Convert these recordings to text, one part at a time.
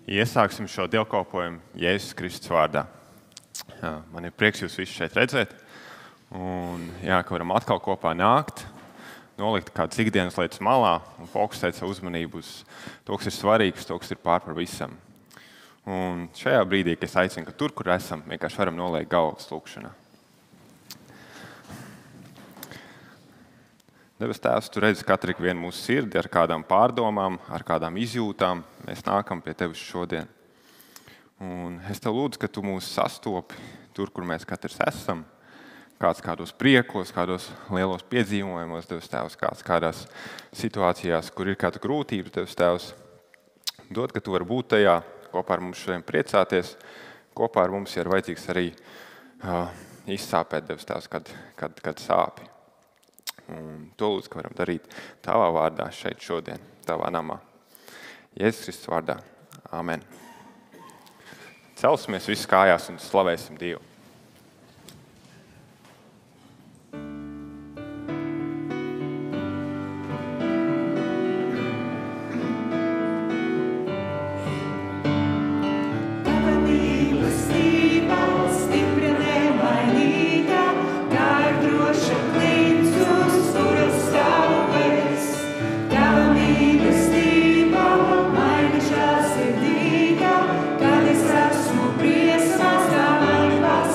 Iesāksim šo dievkalpojumu Jēzus Kristus vārdā. Man ir prieks jūs visus šeit redzēt. Un, ka varam atkal kopā nākt, nolikt kādas ikdienas lietas malā un fokusēt savu uzmanību uz to, kas ir svarīgs, to, kas ir pār par visam. Un šajā brīdī, kad es aicinu, ka tur, kur esam, vienkārši varam noliekt galvas lūkšanā. Debes Tēvs, tu redzi katru vienu mūsu sirdi ar kādām pārdomām, ar kādām izjūtām. Mēs nākam pie tevis šodien. Un es tev lūdzu, ka tu mūs sastopi tur, kur mēs katrs esam. Kāds kādos priekos, kādos lielos piedzīvojumos, Debes Tēvs, kāds kādās situācijās, kur ir kāda grūtības, Debes Tēvs. Dod, ka tu vari būt tajā, kopā ar mums šodien priecāties. Kopā ar mums ir vajadzīgs arī izsāpēt, Debes Tēvs, kad sāpi. Un to lūdzu, ka varam darīt tavā vārdā šeit šodien, tavā namā. Jēzus Kristus vārdā. Amen. Celsimies visi kājās un slavēsim Dievu. Kad es esmu briesmās, kā man pasaules.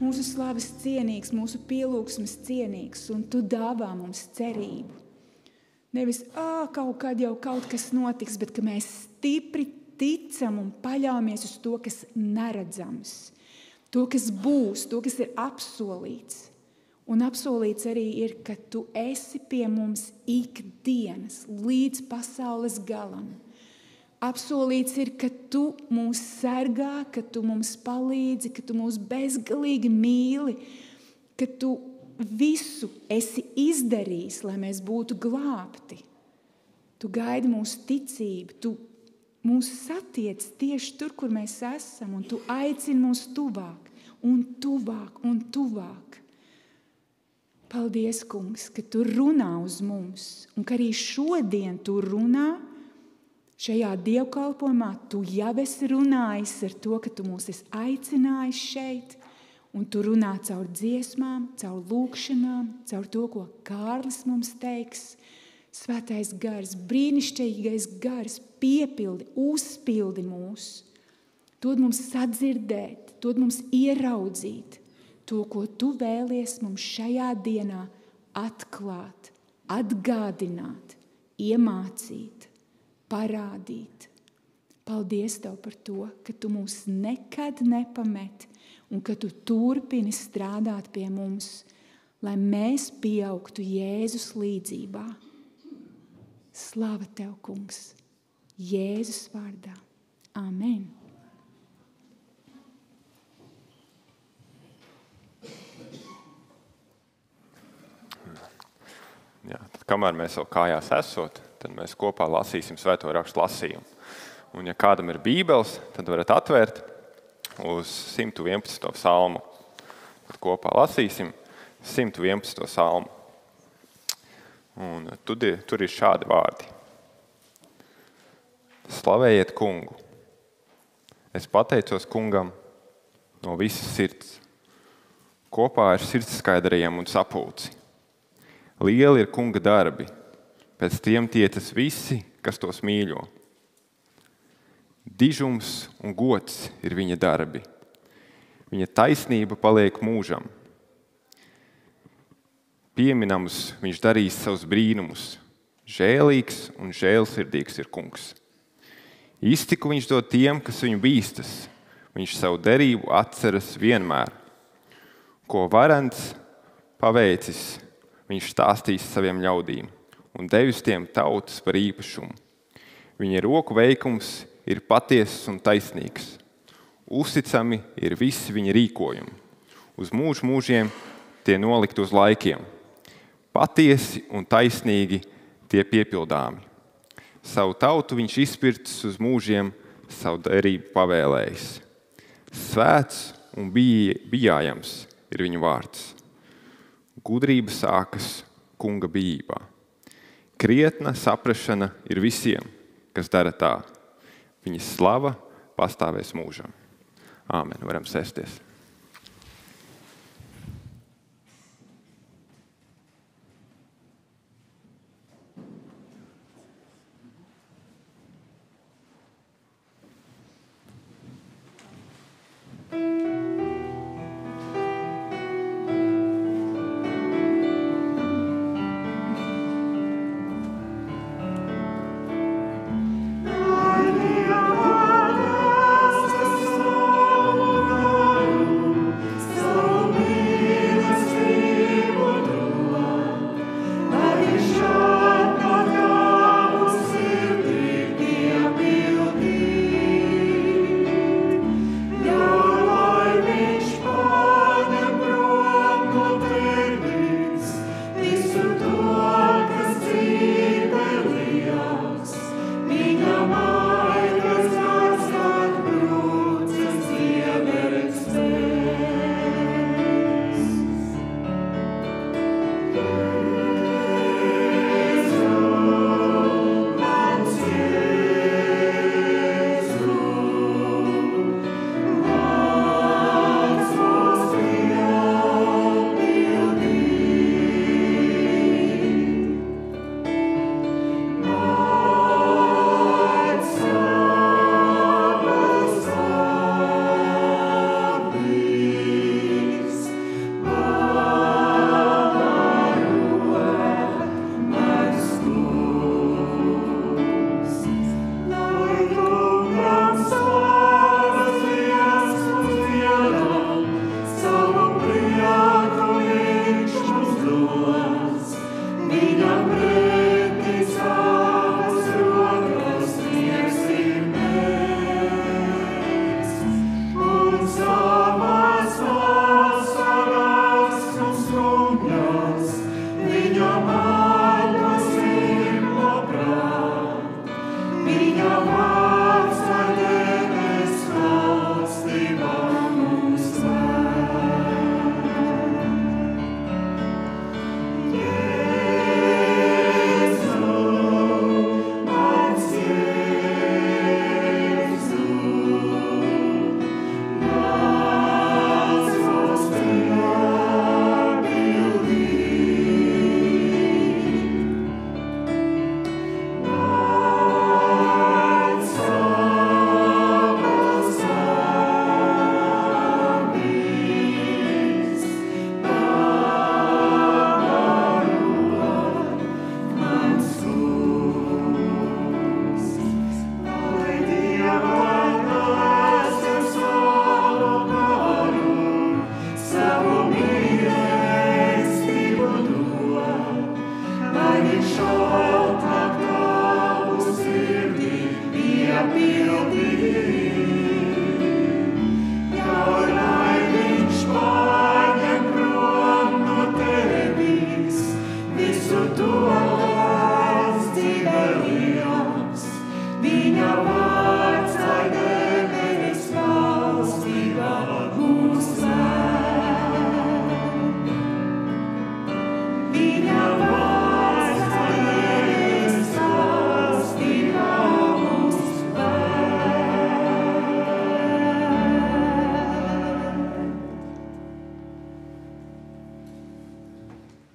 mūsu slavas cienīgs, mūsu pielūgsmes cienīgs, un tu dāvā mums cerību. Nevis, kaut kad jau kaut kas notiks, bet ka mēs stipri ticam un paļaujamies uz to, kas neredzams, to, kas būs, to, kas ir apsolīts. Un apsolīts arī ir, ka tu esi pie mums ikdienas līdz pasaules galam. Apsolīts ir, ka tu mūs sargā, ka tu mums palīdzi, ka tu mūs bezgalīgi mīli, ka tu visu esi izdarījis, lai mēs būtu glābti. Tu gaidi mūsu ticību, tu mūs satiec tieši tur, kur mēs esam, un tu aicini mūs tuvāk un tuvāk un tuvāk. Paldies, kungs, ka tu runā uz mums, un ka arī šodien tu runā. Šajā dievkalpojumā tu jau esi runājis ar to, ka tu mūs esi aicinājis šeit, un tu runā caur dziesmām, caur lūkšanām, caur to, ko Kārlis mums teiks. Svētais gars, brīnišķīgais gars, piepildi, uzpildi mūs. Dod mums sadzirdēt, dod mums ieraudzīt to, ko tu vēlies mums šajā dienā atklāt, atgādināt, iemācīt, parādīt. Paldies Tev par to, ka Tu mūs nekad nepamet un ka Tu turpini strādāt pie mums, lai mēs pieaugtu Jēzus līdzībā. Slava Tev, kungs, Jēzus vārdā. Amen. Jā, tad kamēr mēs vēl kājās esot, tad mēs kopā lasīsim Svēto rakstu lasījumu. Un ja kādam ir bībeles, tad varat atvērt uz 111. psalmu. Tad kopā lasīsim 111. psalmu. Un tur ir šādi vārdi. Slavējiet kungu. Es pateicos kungam no visas sirds, kopā ar sirdskaidrajiem un sapulci. Lieli ir kunga darbi, pēc tiem tiecas visi, kas tos mīļo. Dižums un gods ir viņa darbi. Viņa taisnība paliek mūžam. Pieminams viņš darīs savus brīnumus. Žēlīgs un žēlsirdīgs ir kungs. Iztiku viņš dod tiem, kas viņu bīstas. Viņš savu derību atceras vienmēr. Ko varens paveicis, viņš stāstīs saviem ļaudīm un devis tiem tautas par īpašumu. Viņa roku veikums ir patiesas un taisnīgs. Uzticami ir visi viņa rīkojumi. Uz mūžu mūžiem tie nolikt uz laikiem. Patiesi un taisnīgi tie piepildāmi. Savu tautu viņš izpircis uz mūžiem, savu derību pavēlējis. Svēts un bijājams ir viņa vārds. Gudrība sākas kunga bijībā. Krietna saprašana ir visiem, kas dara tā. Viņa slava pastāvēs mūžam. Āmen. Varam sēsties.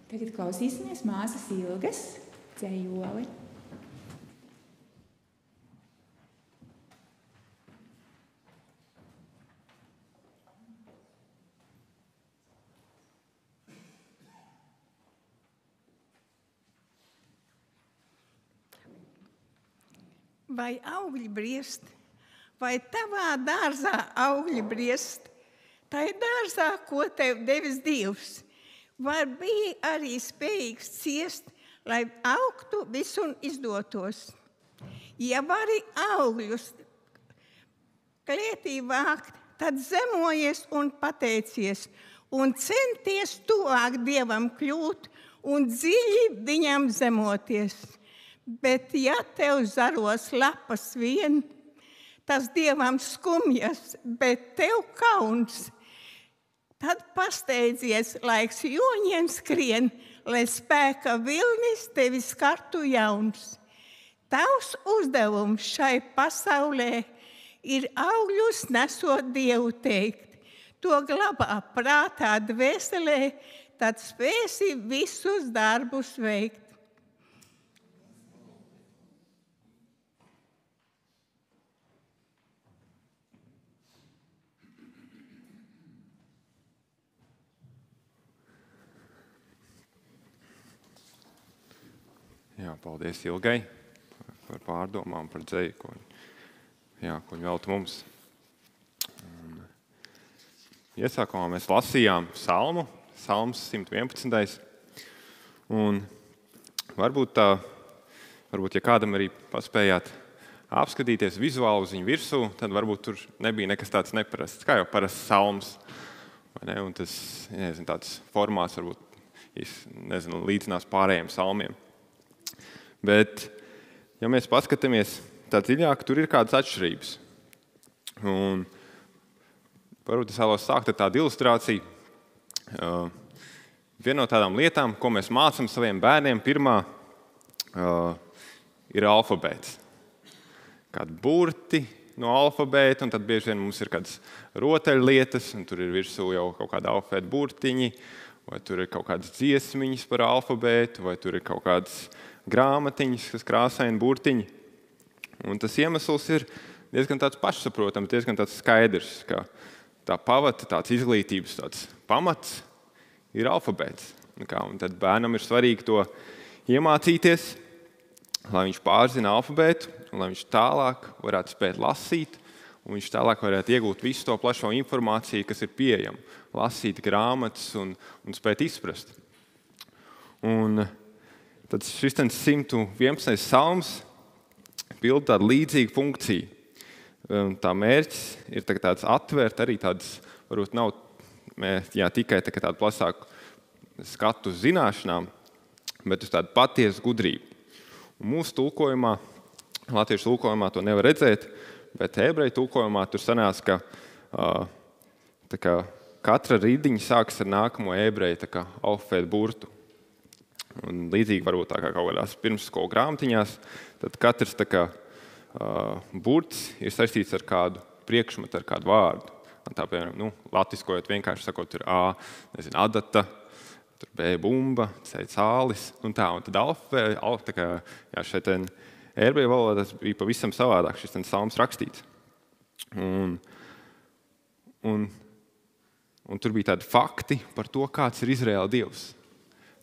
Tagad klausīsimies māsas Ilgas dzejoli. Vai augļi briest, vai tavā dārzā augļi briest, tai dārzā, ko tev devis Dievs, var bija arī spējīgs ciest, lai augtu visu un izdotos. Ja vari augļus klietī vākt, tad zemojies un pateicies, un centies tuvāk Dievam kļūt un dziļi viņam zemoties. Bet ja tev zaros lapas vien, tas Dievam skumjas, bet tev kauns, tad pasteidzies, laiks joņiem skrien, lai spēka vilnis tevi skartu jauns. Tavs uzdevums šai pasaulē ir augļus nesot Dievu teikt. To glabā prātā dvēselē, tad spēsi visus darbus veikt. Jā, paldies Ilgai par pārdomām, par dzeju, ko viņi velta mums. Iesākumā mēs lasījām Salms 111. Un varbūt, ja kādam arī paspējāt apskatīties vizuāli uz viņu virsū, tad varbūt tur nebija nekas tāds neparasts, kā jau parasts salms. Vai ne? Un tas, tāds formāts varbūt, līdzinās pārējiem salmiem. Bet, ja mēs paskatāmies tā dziļāk, tur ir kādas atšķirības. Un varbūt es vēlos sākt ar tādu ilustrāciju. Viena no tādām lietām, ko mēs mācām saviem bērniem, pirmā ir alfabēts. Kādi burti no alfabēta, un tad bieži vien mums ir kādas rotaļlietas, un tur ir virsū jau kaut kāda alfabēta burtiņi, vai tur ir kaut kādas dziesmiņas par alfabētu, vai tur ir kaut kādas grāmatiņas, kas krāsaini burtiņi. Un tas iemesls ir diezgan tāds pašsaprotams, diezgan tāds skaidrs, ka tā pavata, tāds izglītības tāds pamats ir alfabēts. Un tad bērnam ir svarīgi to iemācīties, lai viņš pārzina alfabētu, un lai viņš tālāk varētu spēt lasīt, un viņš tālāk varētu iegūt visu to plašo informāciju, kas ir pieejama, lasīt grāmatas un spēt izprast. Un tad šis 111. salms pild tādu līdzīgu funkciju. Tā mērķis ir tāds atvērt arī tādas, varbūt nav tikai tādu plašāku skatu uz zināšanām, bet uz tādu patiesu gudrību. Un mūsu tulkojumā, latviešu tulkojumā to nevar redzēt, bet ebreju tulkojumā tur sanās, ka katra rindiņa sākas ar nākamo ebreju alfabēta burtu. Un līdzīgi varbūt tā kā kaut kādās pirmsskolu grāmatiņās, tad katrs burts ir saistīts ar kādu priekšmetu, ar kādu vārdu. Un tā, piemēram, latviskojot vienkārši sakot, tur A, adata, tur B, bumba, C, cālis, un tā. Un tad alfabēta, šeit ebreju valodā tas bija pavisam savādāk, šis salms rakstīts. Un tur bija tādi fakti par to, kāds ir Izraēla Dievs.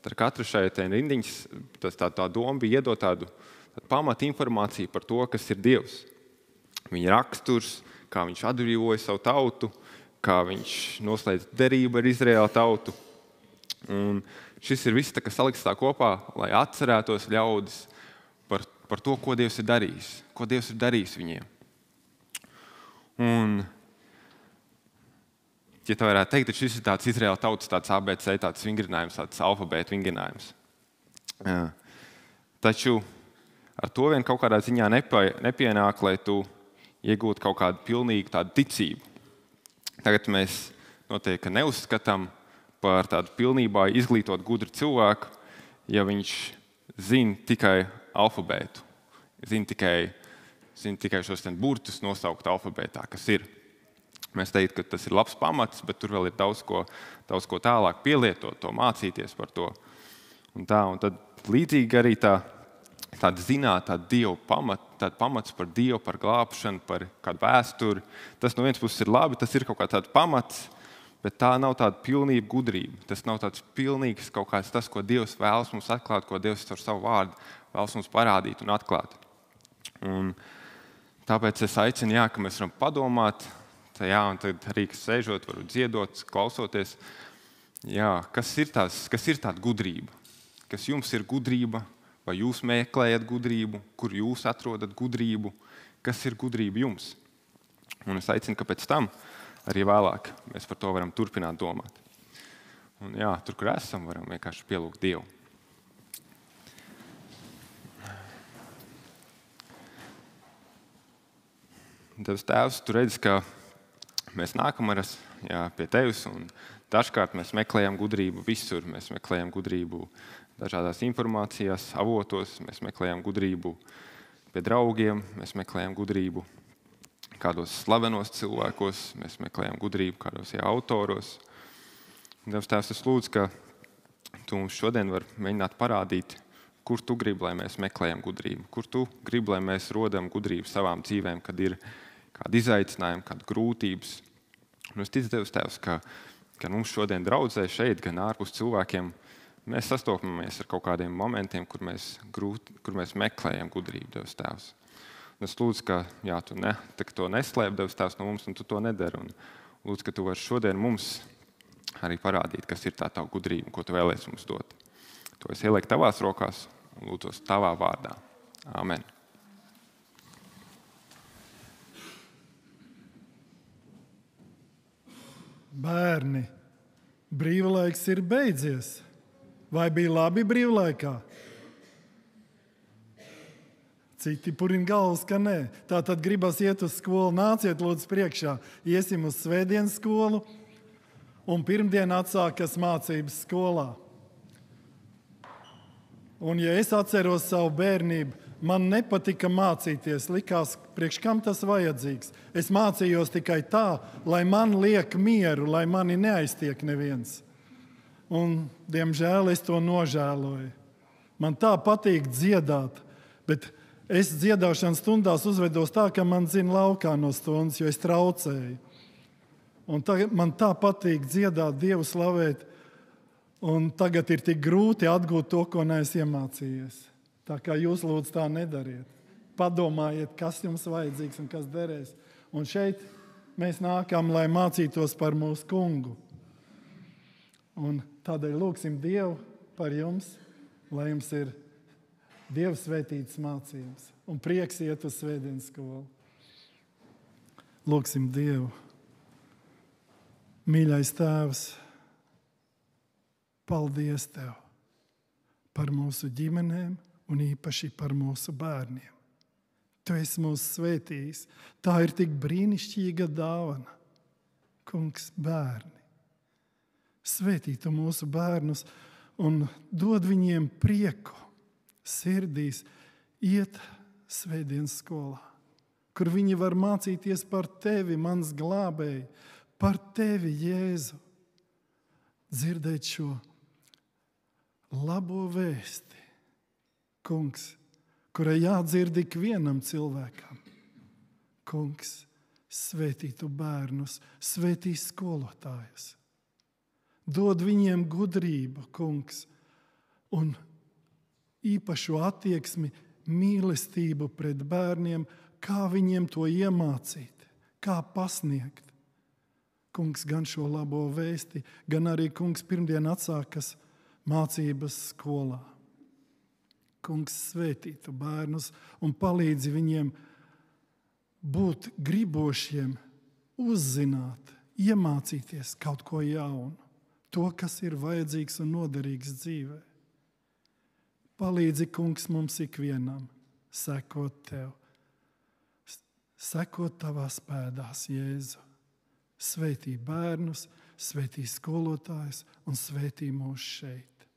Ar katru šeit rindiņas tā doma bija iedot tādu pamata informāciju par to, kas ir Dievs. Viņa raksturs, kā viņš atbrīvoja savu tautu, kā viņš noslēdz derību ar Izraēla tautu. Un šis ir viss salikts tā kopā, lai atcerētos ļaudis par to, ko Dievs ir darījis, ko Dievs ir darījis viņiem. Un ja tā varētu teikt, tad šis ir tāds Izraēla tautas tāds ABC, tāds vingrinājums, tāds alfabēta vingrinājums. Taču ar to vien kaut kādā ziņā nepienāk, lai tu iegūtu kaut kādu pilnīgu tādu ticību. Tagad mēs noteikti neuzskatām par tādu pilnībā izglītot gudru cilvēku, ja viņš zina tikai alfabētu, zina tikai šos burtus nosaukt alfabētā, kas ir. Mēs teiktu, ka tas ir labs pamats, bet tur vēl ir daudz ko tālāk pielietot, to mācīties par to. Un tad līdzīgi arī tāda zināt, tāda pamats par Dievu, par glābšanu, par kādu vēsturi. Tas no vienas puses ir labi, tas ir kaut kā tāds pamats, bet tā nav tāda pilnība gudrība. Tas nav tāds pilnīgs kaut kāds tas, ko Dievs vēlas mums atklāt, ko Dievs ar savu vārdu vēlas mums parādīt un atklāt. Un tāpēc es aicinu, ka mēs varam padomāt, un tad arī, kas sēžot, varbūt dziedot, klausoties, kas ir tāda gudrība? Kas jums ir gudrība? Vai jūs meklējat gudrību? Kur jūs atrodat gudrību? Kas ir gudrība jums? Un es aicinu, ka pēc tam arī vēlāk mēs par to varam turpināt domāt. Un tur, kur esam, varam vienkārši pielūgt Dievu. Tevs Tēvs, tu redzi, ka mēs nākam pie Tevis, un dažkārt mēs meklējam gudrību visur. Mēs meklējam gudrību dažādās informācijās, avotos, mēs meklējam gudrību pie draugiem, mēs meklējam gudrību kādos slavenos cilvēkos, mēs meklējam gudrību kādos autoros. Tevs Tēvs, es lūdzu, ka Tu mums šodien vari mēģināt parādīt, kur Tu gribi, lai mēs meklējam gudrību, kur Tu gribi, lai mēs rodam gudrību savām dzīvēm, kad ir kādi izaicinājumi, kādi grūtības. Un es ticu, Tevs, ka mums šodien draudzē šeit, gan ārpus cilvēkiem, mēs sastopamies ar kaut kādiem momentiem, kur mēs meklējam gudrību, Tevs. Un es lūdzu, ka Tu to neslēp, Tevs, no mums, un Tu to nedari. Un lūdzu, ka Tu vari šodien mums arī parādīt, kas ir tā Tava gudrība, ko Tu vēlies mums dot. To es ielieku Tavās rokās un lūdzos Tavā vārdā. Amen. Bērni, brīvlaiks ir beidzies. Vai bija labi brīvlaikā? Citi purina galvas, ka nē. Tā tad gribas iet uz skolu. Nāciet lūdzu priekšā. Iesim uz svētdienas skolu. Un pirmdien atsākas mācības skolā. Un ja es atceros savu bērnību, man nepatika mācīties. Likās, priekš kam tas vajadzīgs. Es mācījos tikai tā, lai man liek mieru, lai mani neaiztiek neviens. Un, diemžēl, es to nožēloju. Man tā patīk dziedāt, bet es dziedāšanas stundās uzvedos tā, ka man zina laukā no stundas, jo es traucēju. Un man tā patīk dziedāt, Dievu slavēt, un tagad ir tik grūti atgūt to, ko neesmu iemācījies. Tā kā jūs lūdzu tā nedariet. Padomājiet, kas jums vajadzīgs un kas derēs. Un šeit mēs nākam, lai mācītos par mūsu kungu. Un tādēļ lūgsim Dievu, par jums, lai jums ir Dieva svētītas mācības un prieks iet uz svētdienas skolu. Lūksim Dievu. Mīļais Tēvs, paldies Tev par mūsu ģimenēm un īpaši par mūsu bērniem. Tu esi mūs svētījis. Tā ir tik brīnišķīga dāvana. Kungs, bērni, svētī Tu mūsu bērnus un dod viņiem prieku sirdīs iet svētdienas skolā, kur viņi var mācīties par Tevi, mans glābēji, par Tevi, Jēzu. Dzirdēt šo labo vēsti, Kungs, kurai jādzird ikvienam cilvēkam. Kungs, svētī Tu bērnus, svētī skolotājus. Dod viņiem gudrību, Kungs, un īpašu attieksmi, mīlestību pret bērniem, kā viņiem to iemācīt, kā pasniegt. Kungs, gan šo labo vēsti, gan arī, Kungs, pirmdien atsākas mācības skolā. Kungs, svētī Tu bērnus un palīdzi viņiem būt gribošiem, uzzināt, iemācīties kaut ko jaunu, to, kas ir vajadzīgs un noderīgs dzīvē. Palīdzi, Kungs, mums ikvienam sekot Tev, sekot Tavās pēdās, Jēzu. Svētī bērnus, svētī skolotājus un svētī mūs šeit.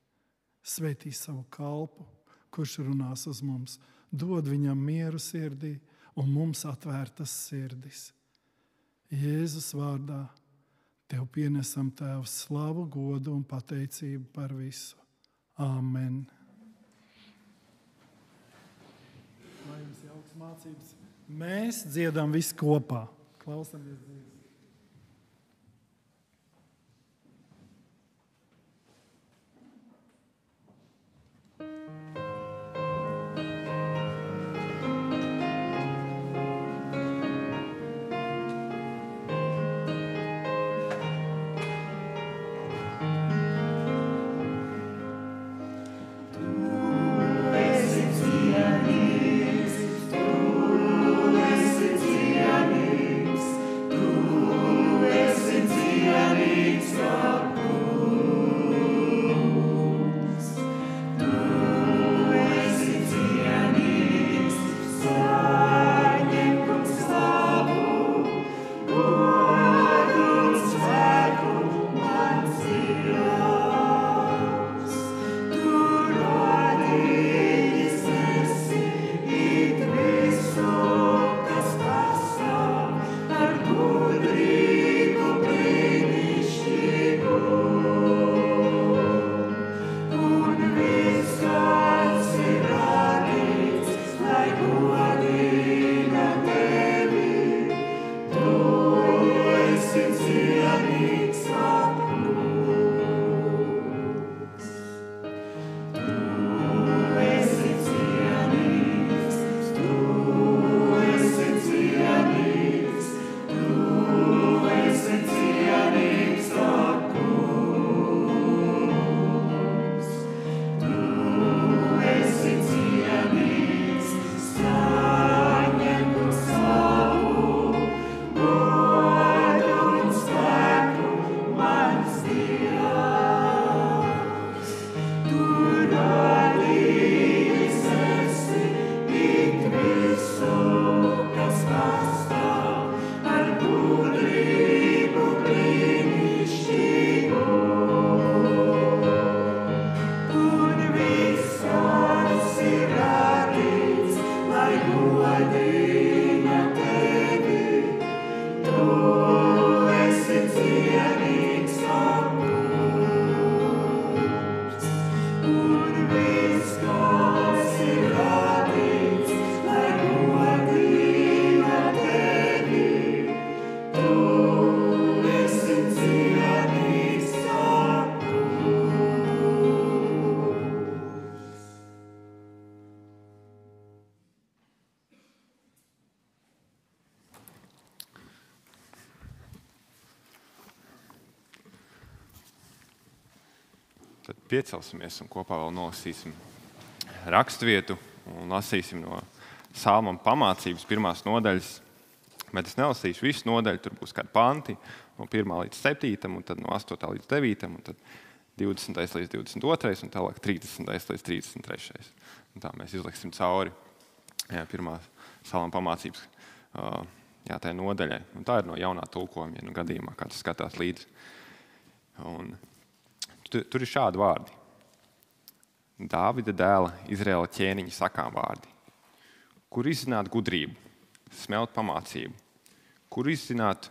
Svētī savu kalpu, kurš runās uz mums. Dod viņam mieru sirdī un mums atvērtas sirdis. Jēzus vārdā Tev pienesam, Tēvs, slavu, godu un pateicību par visu. Āmen. Lai jums jauks mācības. Mēs dziedam visi kopā. Klausamies dziesmu. tad piecelsimies un kopā vēl nolasīsim rakstvietu un lasīsim no Salmam pamācības 1. nodaļas. Bet es nelasīšu visu nodaļu, tur būs kādi panti no 1. līdz 7. un tad no 8. līdz 9. un tad 20. līdz 22. un tālāk 30. līdz 33. Un tā mēs izliksim cauri 1. Salma pamācības tai nodaļai. Un tā ir no jaunā tulkojuma, ja gadījumā kāds skatās līdzi. Un tur ir šādi vārdi. Dāvida dēla Izraēla ķēniņa sakām vārdi. Kur izzināt gudrību, smelt pamācību? Kur izzināt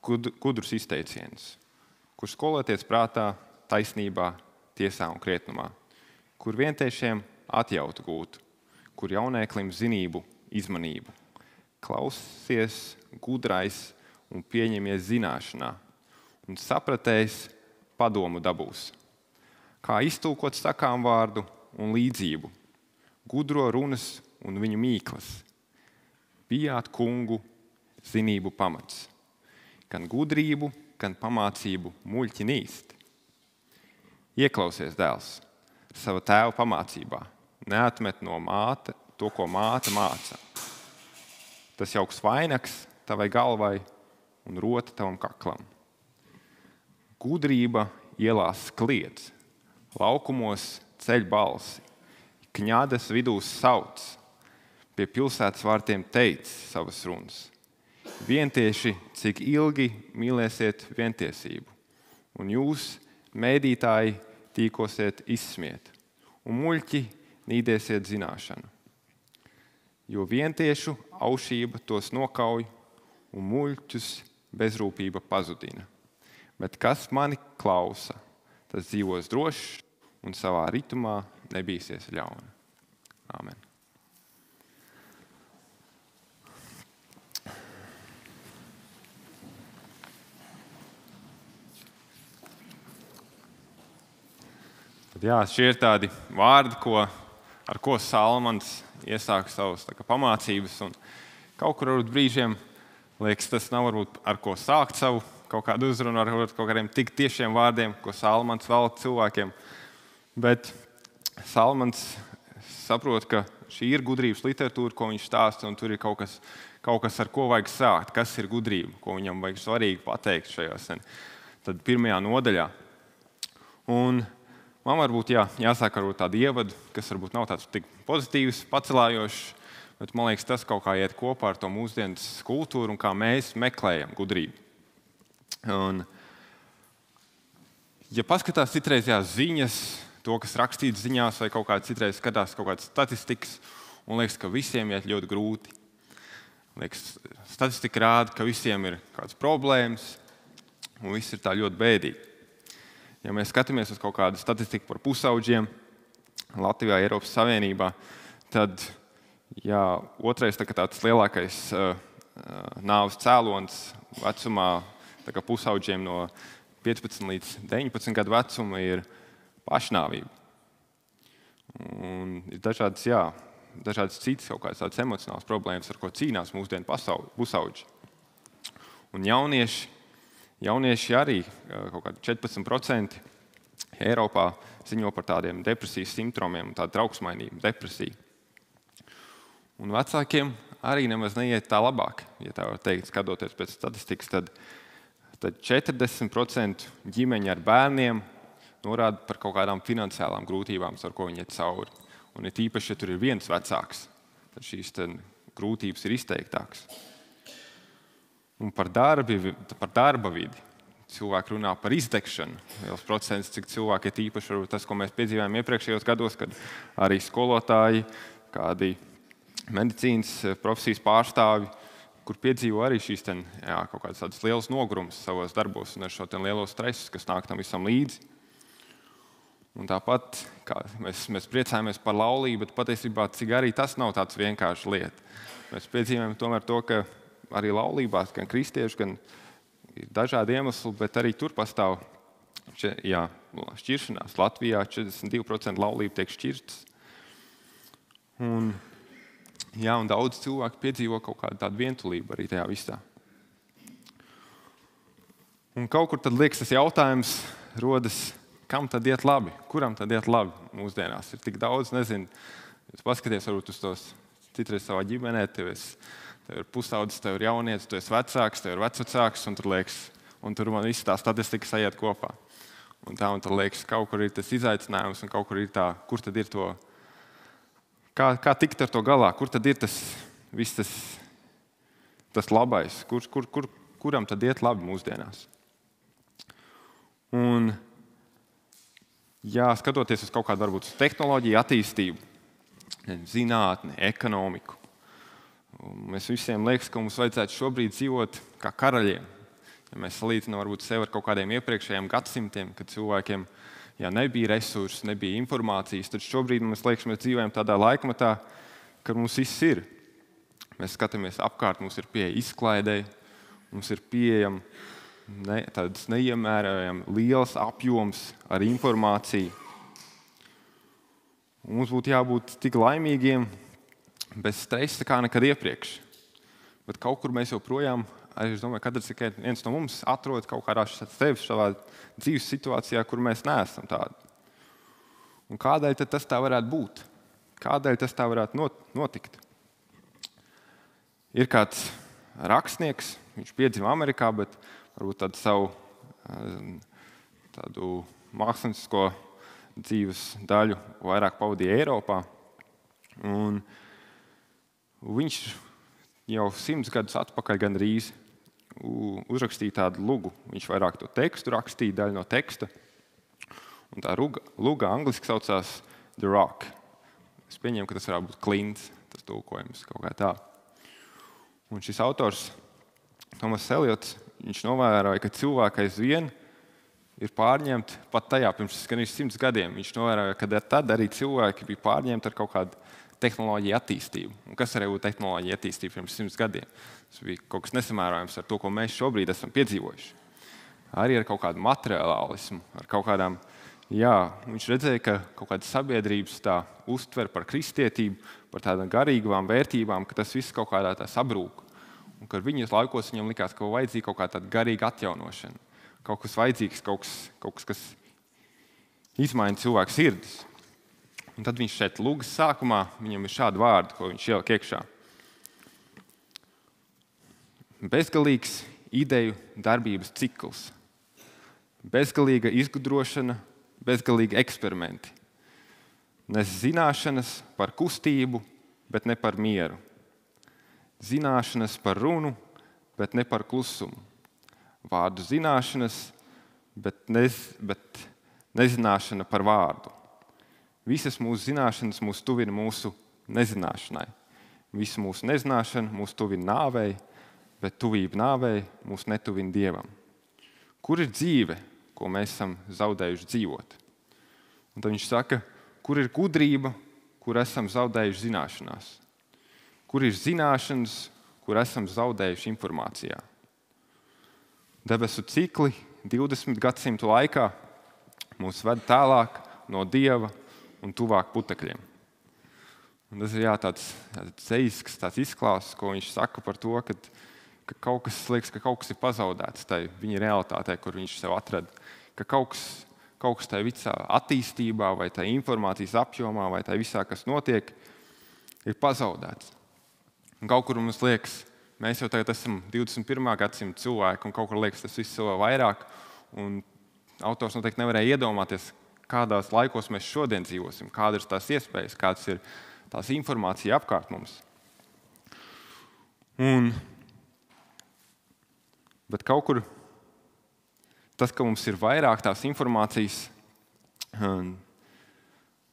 gudrus izteicienus? Kur skoloties prātā, taisnībā, tiesā un krietnumā? Kur vientiešiem atjautu gūtu? Kur jaunēklim zinību, izmanību? Klausies gudrais un pieņemies zināšanā, un sapratējs padomu dabūs. Kā iztulkot sakām vārdu un līdzību, gudro runas un viņu mīklas. Bijāt kungu zinību pamats. Gan gudrību, gan pamācību muļķi nīst. Ieklausies, dēls, sava tēva pamācībā. Neatmet no māte to, ko māte māca. Tas jauks vainags tavai galvai un rota tavam kaklam. Gudrība ielās kliedz, laukumos ceļ balsi, kņādas vidūs sauc, pie pilsētas vārtiem teic savas runas. Vientieši, cik ilgi mīlēsiet vientiesību, un jūs, mēdītāji, tīkosiet izsmiet, un muļķi nīdēsiet zināšanu. Jo vientiešu aušība tos nokauj, un muļķus bezrūpība pazudina. Bet kas mani klausa, tas dzīvos drošs un savā ritumā nebīsies ļauna. Āmen. Tad, šie ir tādi vārdi, ar ko Salmans iesāk savas pamācības. Un kaut kur varbūt brīžiem liekas, tas nav varbūt ar ko sākt savu kaut kādu uzrunu, ar kaut kādiem tik tiešiem vārdiem, ko Salmans velk cilvēkiem. Bet Salmans saprot, ka šī ir gudrības literatūra, ko viņš stāsta, un tur ir kaut kas, ar ko vajag sākt. Kas ir gudrība, ko viņam vajag svarīgi pateikt šajā tad 1. nodaļā. Un man varbūt jāsāk ar tādu ievadu, kas varbūt nav tāds tik pozitīvs, pacelājošs, bet man liekas, tas kaut kā iet kopā ar to mūsdienas kultūru un kā mēs meklējam gudrību. Un, ja paskatās citreiz ziņas, to, kas rakstīts ziņās, vai kaut kāds citreiz skatās kaut kādas statistikas, un liekas, ka visiem iet ļoti grūti. Liekas, statistika rāda, ka visiem ir kādas problēmas, un viss ir tā ļoti bēdīgi. Ja mēs skatāmies uz kaut kādu statistiku par pusauģiem Latvijā, Eiropas Savienībā, tad otrais tāds lielākais nāves cēlonis vecumā pusauģiem no 15 līdz 19 gadu vecuma ir pašnāvība. Un ir dažādas citas kaut kādas tādas emocionālas problēmas, ar ko cīnās mūsdienu pusauģi. Un jaunieši arī kaut kādi 14% Eiropā ziņo par tādiem depresijas simptomiem un tādu trauksmainību, depresiju. Un vecākiem arī nemaz neiet tā labāk, ja tā var teikt, skatoties pēc statistikas, tad 40% ģimeņi ar bērniem norāda par kaut kādām finansiālām grūtībām, ar ko viņi iet cauri. Un ir tīpaši, ja tur ir viens vecāks, tad šīs grūtības ir izteiktākas. Un par darba vidi. Cilvēki runā par izdegšanu. Liels procents, cik cilvēki ir tīpaši tas, ko mēs piedzīvājām iepriekšējos gados, kad arī skolotāji, kādi medicīnas profesijas pārstāvi, kur piedzīvo arī šīs kaut kādas tādas lielas nogurumus savos darbos un ar šo lielo stresu, kas nāk tam visam līdzi. Un tāpat, kā mēs priecājamies par laulību, bet patiesībā, cik arī tas nav tāds vienkāršs lieta. Mēs piedzīvojam tomēr to, ka arī laulībās, gan kristieši, gan ir dažādi iemesli, bet arī tur pastāv šķiršanās. Latvijā 42% laulību tiek šķirtas. Un daudz cilvēku piedzīvo kaut kādu tādu vientulību arī tajā visā. Un kaut kur tad liekas tas jautājums rodas, kam tad iet labi? Kuram tad iet labi mūsdienās? Ir tik daudz, nezinu, jūs paskaties varbūt uz tos citreiz savā ģimenē, tev ir pusaudzis, tev ir jaunietis, tu esi vecāks, tev ir vecvecāks, un tur man viss tā statistika sajiet kopā. Un tur liekas, kaut kur ir tas izaicinājums, un kaut kur ir tā, kur tad ir to, kā tikt ar to galā, kur tad ir tas labais, kuram tad iet labi mūsdienās. Un, skatoties uz kaut kādu varbūt tehnoloģiju attīstību, zinātni, ekonomiku, mēs visiem liekas, ka mums vajadzētu šobrīd dzīvot kā karaļiem. Ja mēs salīdzinām varbūt sevi ar kaut kādiem iepriekšējiem gadsimtiem, kad cilvēkiem nebija resursi, nebija informācijas, tad šobrīd mums liekas, mēs dzīvojam tādā laikmatā, kad mums viss ir. Mēs skatāmies apkārt, mums ir pieeja izklaidei, mums ir pieejama tāds neiemērojami liels apjoms ar informāciju. Un mums būtu jābūt tik laimīgiem, bez stresa kā nekad iepriekš. Bet kaut kur mēs joprojām, es domāju, katrs viens no mums atrod kaut kādā savā dzīves situācijā, kur mēs neesam tādi. Un kādēļ tad tas tā varētu būt? Kādēļ tas tā varētu notikt? Ir kāds rakstnieks, viņš piedzima Amerikā, bet varbūt tādu māksliniecisko dzīves daļu vairāk pavadīja Eiropā. Un viņš jau 100 gadus atpakaļ gandrīz uzrakstīja tādu lugu. Viņš vairāk to tekstu rakstīja, daļu no teksta. Un tā luga angliski saucās The Rock. Es pieņemu, ka tas varētu būt klints, tas tulkojums kaut kā tā. Un šis autors, Tomas Eliots, viņš novēroja, ka cilvēki aizvien ir pārņemti pat tajā pirms 100 gadiem. Viņš novēroja, ka tad arī cilvēki bija pārņemti ar kaut kādu tehnoloģiju attīstību. Un kas arī būtu tehnoloģija attīstība pirms 100 gadiem? Tas bija kaut kas nesamērojams ar to, ko mēs šobrīd esam piedzīvojuši. Arī ar kaut kādu materiālismu, ar kaut kādām, viņš redzēja, ka kaut kāda sabiedrības tā uztver par kristietību, par tādām garīgām vērtībām, ka tas viss kaut kādā tā sabrūk. Un ka viņas laikos viņam likās, ka vajadzīga kaut kā tāda garīga atjaunošana. Kaut kas vajadzīgs, kaut kas, kas izmaina cilvēku sirdis. Un tad viņš šeit lūgas sākumā, viņam ir šādi vārdi, ko viņš ieliek iekšā. Bezgalīgs ideju darbības cikls. Bezgalīga izgudrošana, bezgalīgi eksperimenti. Nes zināšanas par kustību, bet ne par mieru. Zināšanas par runu, bet ne par klusumu. Vārdu zināšanas, bet nezināšana par vārdu. Visas mūsu zināšanas mūs tuvina mūsu nezināšanai. Visa mūsu nezināšana mūs tuvina nāvei, bet tuvība nāvei mūs netuvina Dievam. Kur ir dzīve, ko mēs esam zaudējuši dzīvot? Un tad viņš saka, kur ir gudrība, kur esam zaudējuši zināšanās? Kur ir zināšanas, kur esam zaudējuši informācijā? Debesu cikli 20 gadsimtu laikā mūs ved tālāk no Dieva un tuvāk putekļiem. Un tas ir tāds ceisks, tāds izklāsts, ko viņš saka par to, ka kaut kas liekas, ka kaut kas ir pazaudēts tai viņa realitātē, kur viņš sev atrada. Ka kaut kas tai visā attīstībā, vai tai informācijas apjomā, vai tai visā, kas notiek, ir pazaudēts. Un kaut kur mums liekas, mēs jau tagad esam 21. gadsimta cilvēki, un kaut kur liekas, tas viss vēl vairāk. Un autors noteikti nevarēja iedomāties, kādās laikos mēs šodien dzīvosim, kādas ir tās iespējas, kādas ir tās informācija apkārt mums. Bet kaut kur tas, ka mums ir vairāk tās informācijas,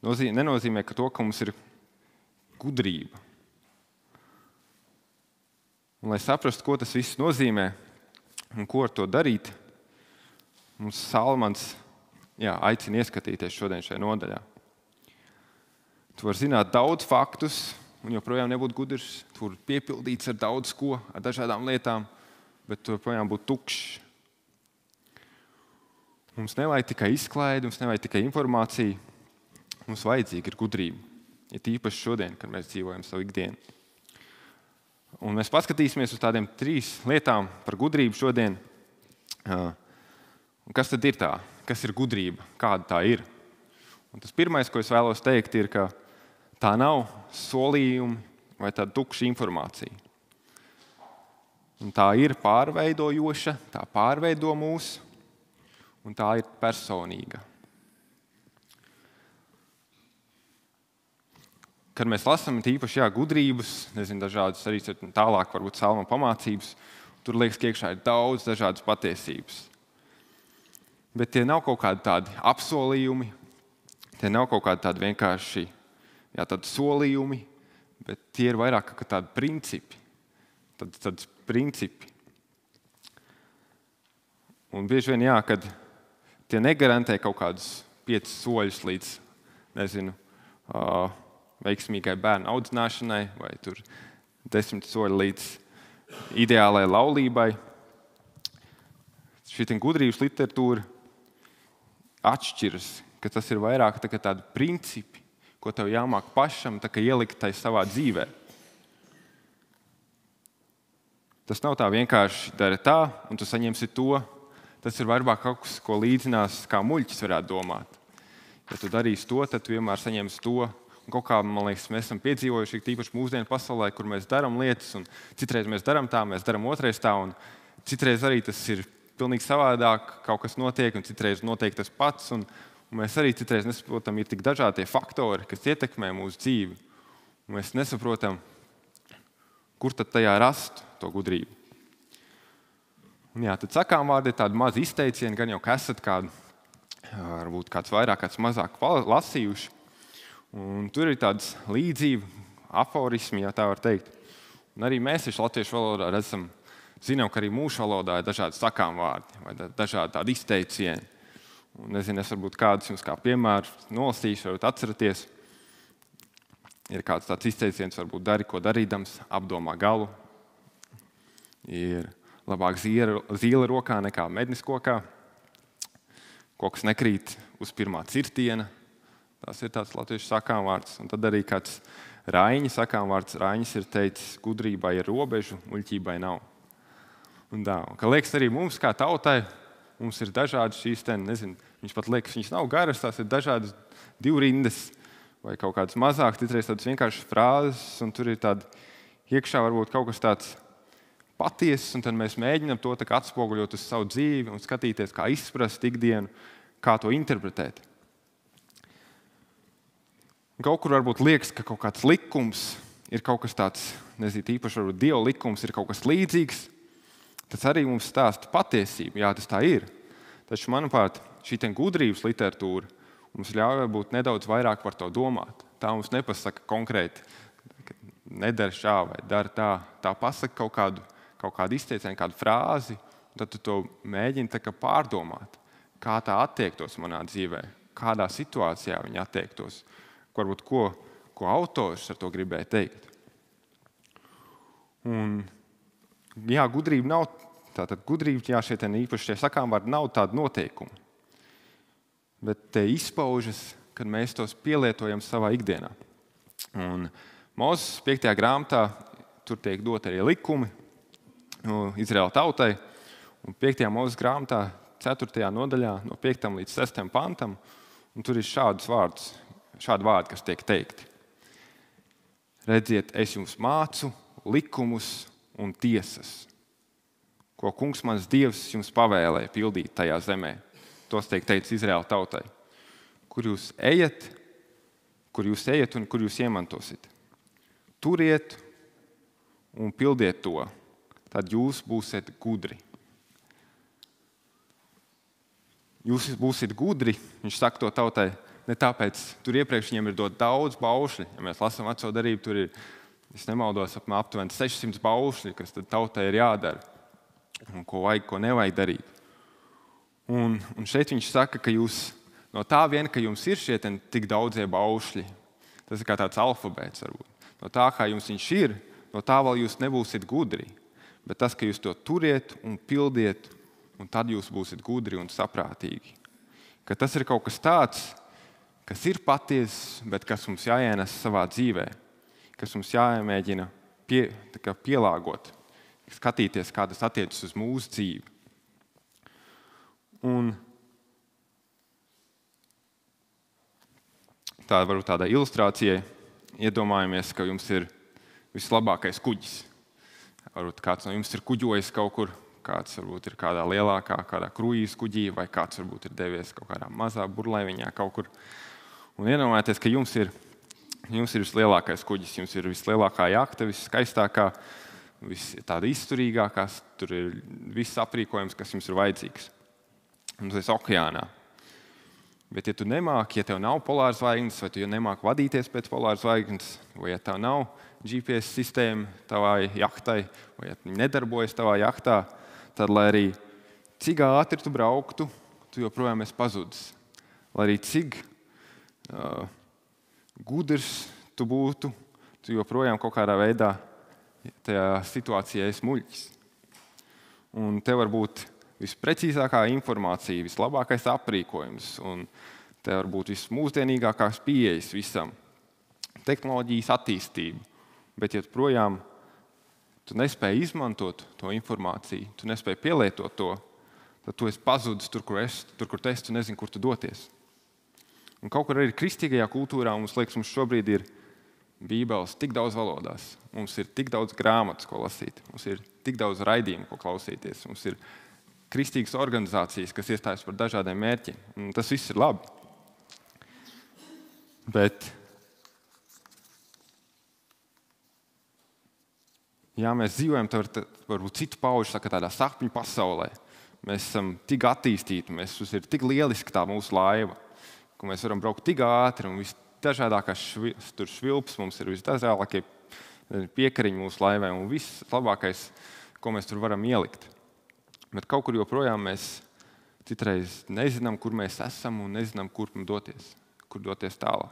nenozīmē ka mums ir gudrība. Un, lai saprastu, ko tas viss nozīmē un ko ar to darīt, mums Salmans aicina ieskatīties šodien šajā nodaļā. Tu vari zināt daudz faktus un joprojām nebūt gudrs. Tu vari piepildīts ar daudz ko, ar dažādām lietām, bet tu joprojām būt tukšs. Mums nevajag tikai izklaide, mums nevajag tikai informācija. Mums vajadzīga ir gudrība. Ir tīpaši šodien, kad mēs dzīvojam savu ikdienu. Un mēs paskatīsimies uz tādiem 3 lietām par gudrību šodien. Un kas tad ir tā? kas ir gudrība, kāda tā ir. Un tas pirmais, ko es vēlos teikt, ir, ka tā nav solījumi vai tāda tukša informācija. Un tā ir pārveidojoša, tā pārveido mūs, un tā ir personīga. Kad mēs lasām tīpaši gudrības, dažādas arī tālāk varbūt salma pamācības, tur liekas, ka iekšā ir daudz dažādas patiesības. Bet tie nav kaut kādi tādi apsolījumi, tie nav kaut kādi tādi vienkārši tādi solījumi, bet tie ir vairāk kā tādi principi. Tādi principi. Un bieži vien, kad tie negarantē kaut kādus 5 soļus līdz, veiksmīgai bērnu audzināšanai, vai 10 soļi līdz ideālai laulībai. Šī gudrības literatūra atšķiras, ka tas ir vairāk tādi principi, ko tev jāmāk pašam ielikt tai savā dzīvē. Tas nav tā vienkārši dari tā, un tu saņemsi to. Tas ir vairāk kaut kas, ko līdzinās, kā muļķis varētu domāt. Ja tu darīsi to, tad tu vienmēr saņemsi to. Un kaut kā, man liekas, mēs esam piedzīvojuši tīpaši mūsdienu pasaulē, kur mēs darām lietas, un citreiz mēs darām tā, mēs darām otrais tā, un citreiz arī tas ir pilnīgi savādāk, kaut kas notiek, un citreiz notiek tas pats, un mēs arī citreiz nesaprotam, ir tik dažādi faktori, kas ietekmē mūsu dzīvi, un mēs nesaprotam, kur tad tajā rast to gudrību. Un tad sakām vārdi ir tādi mazi izteicieni, gan jau, ka esat kādu, varbūt kāds vairāk, kāds mazāk lasījuši. Un tur ir tādas līdzība, aforismi, ja tā var teikt. Un arī mēs latviešu valodā zinām, ka arī mūsu valodā ir dažādi sakām vārdi vai dažādi tādi izteicieni. Un es varbūt kādus jums kā piemēru nolasīšu, varbūt atceraties. Ir kāds tāds izteiciens, varbūt dari, ko darīdams, apdomā galu. Ir labāk zīle rokā nekā mednis kokā. Koks nekrīt uz pirmā cirtiena. Tas ir tāds latviešu sakāmvārds. Un tad arī kāds Raiņa sakāmvārds. Raiņas ir teicis, gudrībai ir robežu, muļķībai nav. Un liekas arī mums kā tautai, mums ir dažādas šīs, viņš pat liekas, viņas nav garas, tās ir dažādas divrindas vai kaut kādas mazākas, citreiz tādas vienkāršas frāzes, un tur ir tāda iekšā varbūt kaut kas tāds patiesas, un tad mēs mēģinām to atspoguļot uz savu dzīvi un skatīties, kā izprast ikdienu, kā to interpretēt. Kaut kur varbūt liekas, ka kaut kāds likums ir kaut kas tāds, īpaši varbūt Dieva likums ir kaut kas līdzīgs. Tas arī mums stāsta patiesību, jā, tas tā ir. Taču, manuprāt, šī gudrības literatūra mums ļauj būt nedaudz vairāk par to domāt. Tā mums nepasaka konkrēti, nedara šā vai dara tā. Tā pasaka kaut kādu izteicienu, kādu frāzi, un tad tu to mēģini pārdomāt, kā tā attiektos manā dzīvē, kādā situācijā viņa attiektos. Varbūt ko autors ar to gribēja teikt. Un, gudrība nav tātad gudrība, šie īpaši sakāmvārdi nav tādi noteikumi. Bet te izpaužas, kad mēs tos pielietojam savā ikdienā. Un Mūzes 5. grāmatā tur tiek dot arī likumi Izraēla tautai. Un 5. Mūzes grāmatā 4. nodaļā no 5. līdz 6. pantam. Un tur ir šādi vārdi, kas tiek teikti. Redziet, es jums mācu likumus un tiesas, ko kungs mans Dievs jums pavēlēja pildīt tajā zemē. Tos tiek teikts Izraēla tautai. Kur jūs ejat un kur jūs iemantosiet. Turiet un pildiet to, tad jūs būsiet gudri. Jūs būsiet gudri, viņš saka to tautai, ne tāpēc, tur iepriekš viņiem ir dot daudz baušļi. Ja mēs lasām veco darību, tur ir, es nemaldos, aptuveni 600 baušļi, kas tad tautai ir jādara. Un ko vajag, ko nevajag darīt. Un šeit viņš saka, ka jūs no tā vien, ka jums ir šie tik daudzie baušļi, tas ir kā tāds alfabēts varbūt. No tā, kā jums viņš ir, no tā vēl jūs nebūsiet gudri. Bet tas, ka jūs to turiet un pildiet, un tad jūs būsiet gudri un saprātīgi. Ka tas ir kaut kas tāds, kas ir patiess, bet kas mums jāienes savā dzīvē, kas mums jāmēģina pielāgot, skatīties, kā tas attiecas uz mūsu dzīvi. Un varbūt tādai ilustrācijai iedomājamies, ka jums ir vislabākais kuģis. Varbūt kāds no jums ir kuģojis kaut kur, kāds varbūt ir kādā lielākā, kādā kruīzes kuģī, vai kāds varbūt ir devies kaut kādā mazā burlaiviņā kaut kur. Un iedomājieties, ka jums ir vislielākais kuģis, jums ir vislielākā jahta, visskaistākā, tāda izturīgākā, tur ir viss aprīkojums, kas jums ir vajadzīgs. Un tu esi okeānā. Bet ja tu nemāki, ja tev nav polāras zvaigznes, vai tu nemāki vadīties pēc polāras zvaigznes, vai ja tev nav GPS sistēma tavai jahtai, vai ja nedarbojas tavā jahtā, tad, lai arī cik ātri tu brauktu, tu joprojām esi pazudis. Lai arī cik gudrs tu būtu, tu joprojām kaut kādā veidā tajā situācijā esi muļķis. Un tev var būt visprecīzākā informācija, vislabākais aprīkojums, un tev var būt vismūsdienīgākās pieejas visam, tehnoloģijas attīstību. Bet, ja projām tu nespēji izmantot to informāciju, tu nespēji pielietot to, tad tu esi pazudis tur, kur tu esi, tu nezini, kur tu doties. Un kaut kur arī kristīgajā kultūrā mums liekas, mums šobrīd ir Bībeles tik daudz valodās, mums ir tik daudz grāmatas, ko lasīt, mums ir tik daudz raidījumu, ko klausīties, mums ir kristīgas organizācijas, kas iestājas par dažādiem mērķiem. Un tas viss ir labi. Bet jā, mēs dzīvojam varbūt citu pauģu saka, tādā sapņu pasaulē. Mēs esam tik attīstīti, mums ir tik lieliski tā mūsu laiva, ka mēs varam braukt tik ātri un visdažādākās švilps, mums ir visdažādākie piekariņi mūsu laivai un viss labākais, ko mēs tur varam ielikt. Bet kaut kur joprojām mēs citreiz nezinām, kur mēs esam un nezinām, kur doties tālāk.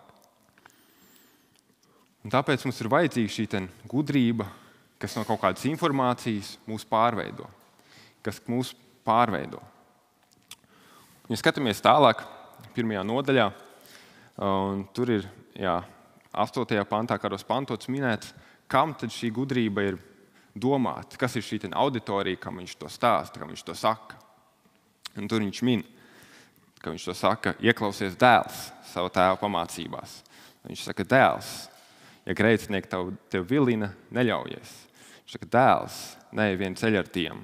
Un tāpēc mums ir vajadzīga šī gudrība, kas no kaut kādas informācijas mūs pārveido. Ja skatāmies tālāk, 1. nodaļā, un tur ir 8. pantā, kādos pantos minēts, kam tad šī gudrība ir domāta, kas ir šī auditorija, kam viņš to stāsta, kam viņš to saka. Un tur viņš min, ka viņš to saka, ieklausies dēls savu tēvu pamācībās. Viņš saka, dēls, ja grēcinieki tev vilina, neļaujies. Viņš saka, dēls, neej vien ceļ ar tiem.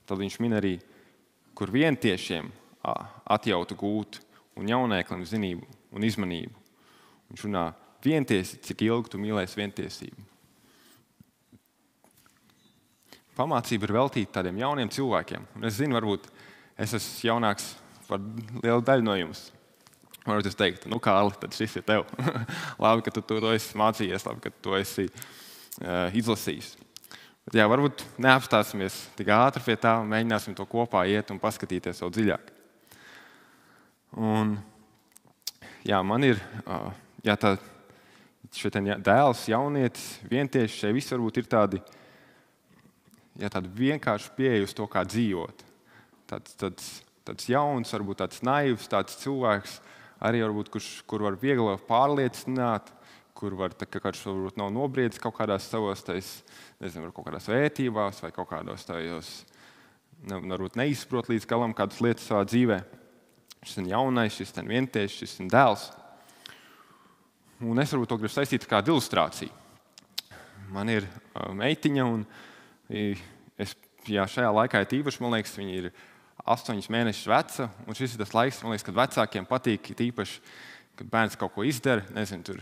Tad viņš min arī, kur vientiešiem atjautu gūt un jaunēklim zinību un izmanību. Viņš runā, vientiesi, cik ilgi tu mīlēsi vientiesību. Pamācība ir veltīta tādiem jauniem cilvēkiem. Un es zinu, varbūt es esmu jaunāks par lielu daļu no jums. Varbūt es teiktu, Kārli, tad šis ir tev. Labi, ka tu to esi mācījies, labi, ka tu to esi izlasījis. Bet varbūt neapstāsimies tik ātri pie tā un mēģināsim to kopā iet un paskatīties vēl dziļāk. Un, man ir dēls, jaunietis, vientieši, šeit viss varbūt ir tādi vienkārši pieeja uz to, kā dzīvot. Tāds jauns, varbūt tāds naivs, tāds cilvēks, arī varbūt, kur var viegli pārliecināt, kur karš varbūt nav nobriedis kaut kādās savos, nezinu, kaut kādās vērtībās vai kaut kādos tajos, varbūt neizprot līdz galam kādas lietas savā dzīvē. Šis ir jaunais, šis ir vientieši, šis ir dēls. Un es varbūt to gribu saistīt ar kādu ilustrāciju. Man ir meitiņa, un šajā laikā ir īpaši, man liekas, viņa ir 8 mēnešus veca, un šis ir tas laiks, man liekas, kad vecākiem patīk īpaši, kad bērns kaut ko izdara, nezinu, tur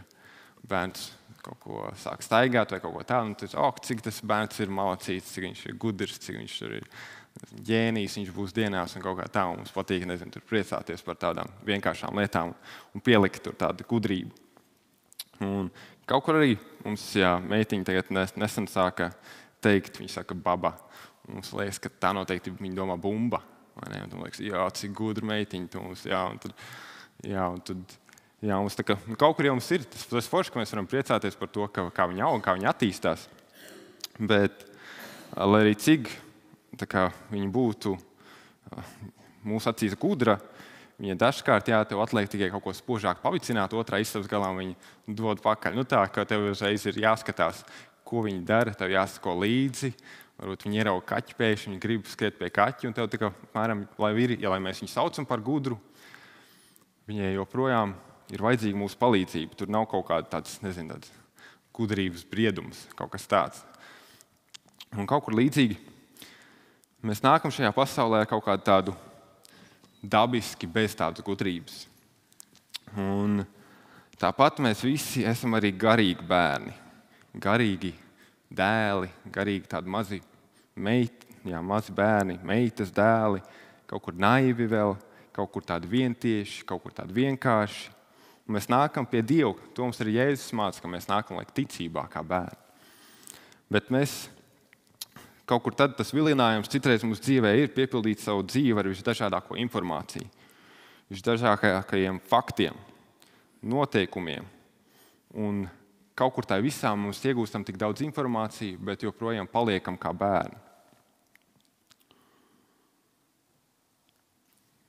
bērns kaut ko sāk staigāt vai kaut ko tādu, un tu cik tas bērns ir malacīts, cik viņš ir gudrs, cik viņš tur ir ģēnijs, viņš būs dienās un kaut kā tā, un mums patīk, nezinu, tur priecāties par tādām vienkāršām lietām un pielikt tur tādu gudrību. Un kaut kur arī mums, meitiņa tagad nesen sāka teikt, viņa saka baba. Mums liekas, ka tā noteikti viņa domā bumba. Vai ne? Un tu liekas, cik gudra meitiņa tu mums, mums tā kā, kaut kur jau mums ir tas forši, ka mēs varam priecāties par to, kā viņa aug un kā viņa attīstās. Bet, lai arī cik viņa būtu mūsu acīs gudra, viņa dažkārt tev atliek tikai kaut ko spožāk pavicināt, otrā istabas galā viņa dod pakaļ. Tā, ka tev uzreiz ir jāskatās, ko viņa dara, tev jāsako līdzi. Varbūt viņi ierauga kaķi pēkšņi, viņi grib skriet pie kaķi, un tev, mēram, lai mēs viņu saucam par gudru, viņai joprojām ir vajadzīga mūsu palīdzība. Tur nav kaut kāda tāds gudrības briedums, kaut kas tāds. Un kaut kur līdzīgi mēs nākam šajā pasaulē ar kaut kādu tādu dabiski bez tādas gudrības. Un tāpat mēs visi esam arī garīgi bērni, garīgi dēli, garīgi tādi mazi bērni, meitas dēli, kaut kur naivi vēl, kaut kur tādi vientieši, kaut kur tādi vienkārši. Un mēs nākam pie Dieva, to mums arī Jēzus māca, ka mēs nākam ticībā kā bērni. Bet mēs kaut kur tad tas vilinājums citreiz mūsu dzīvē ir piepildīt savu dzīvi ar visdažādāko informāciju, visdažādākajiem faktiem, noteikumiem. Un kaut kur tā visā mums iegūstam tik daudz informāciju, bet joprojām paliekam kā bērni.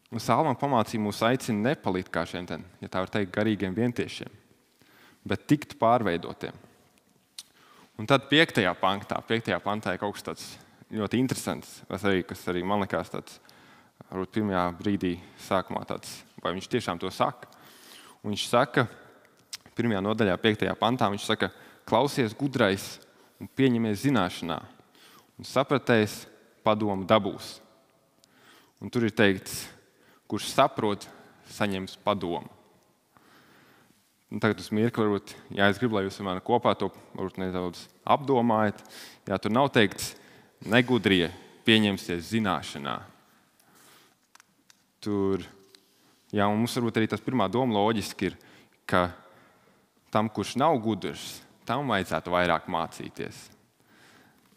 Un Salmāna pamācība mūs aicina nepalikt kā šiem, ja tā var teikt, garīgiem vientiešiem, bet tikt pārveidotiem. Un tad 5. pantā ir kaut kas tāds ļoti interesants, kas arī man likās tāds, varbūt pirmajā brīdī sākumā tāds, vai viņš tiešām to saka. Un viņš saka, 1. nodaļā, 5. pantā, viņš saka, klausies gudrais un pieņemies zināšanā, un sapratējs padomu dabūs. Un tur ir teikts, kurš saprot, saņems padomu. Un tagad uz mirkli, varbūt, es gribu, lai jūs ar mani kopā to varbūt nedaudz apdomājat. Tur nav teikts, negudrie pieņemsies zināšanā. Mums varbūt arī tas pirmā doma loģiski ir, ka tam, kurš nav gudrs, tam vajadzētu vairāk mācīties.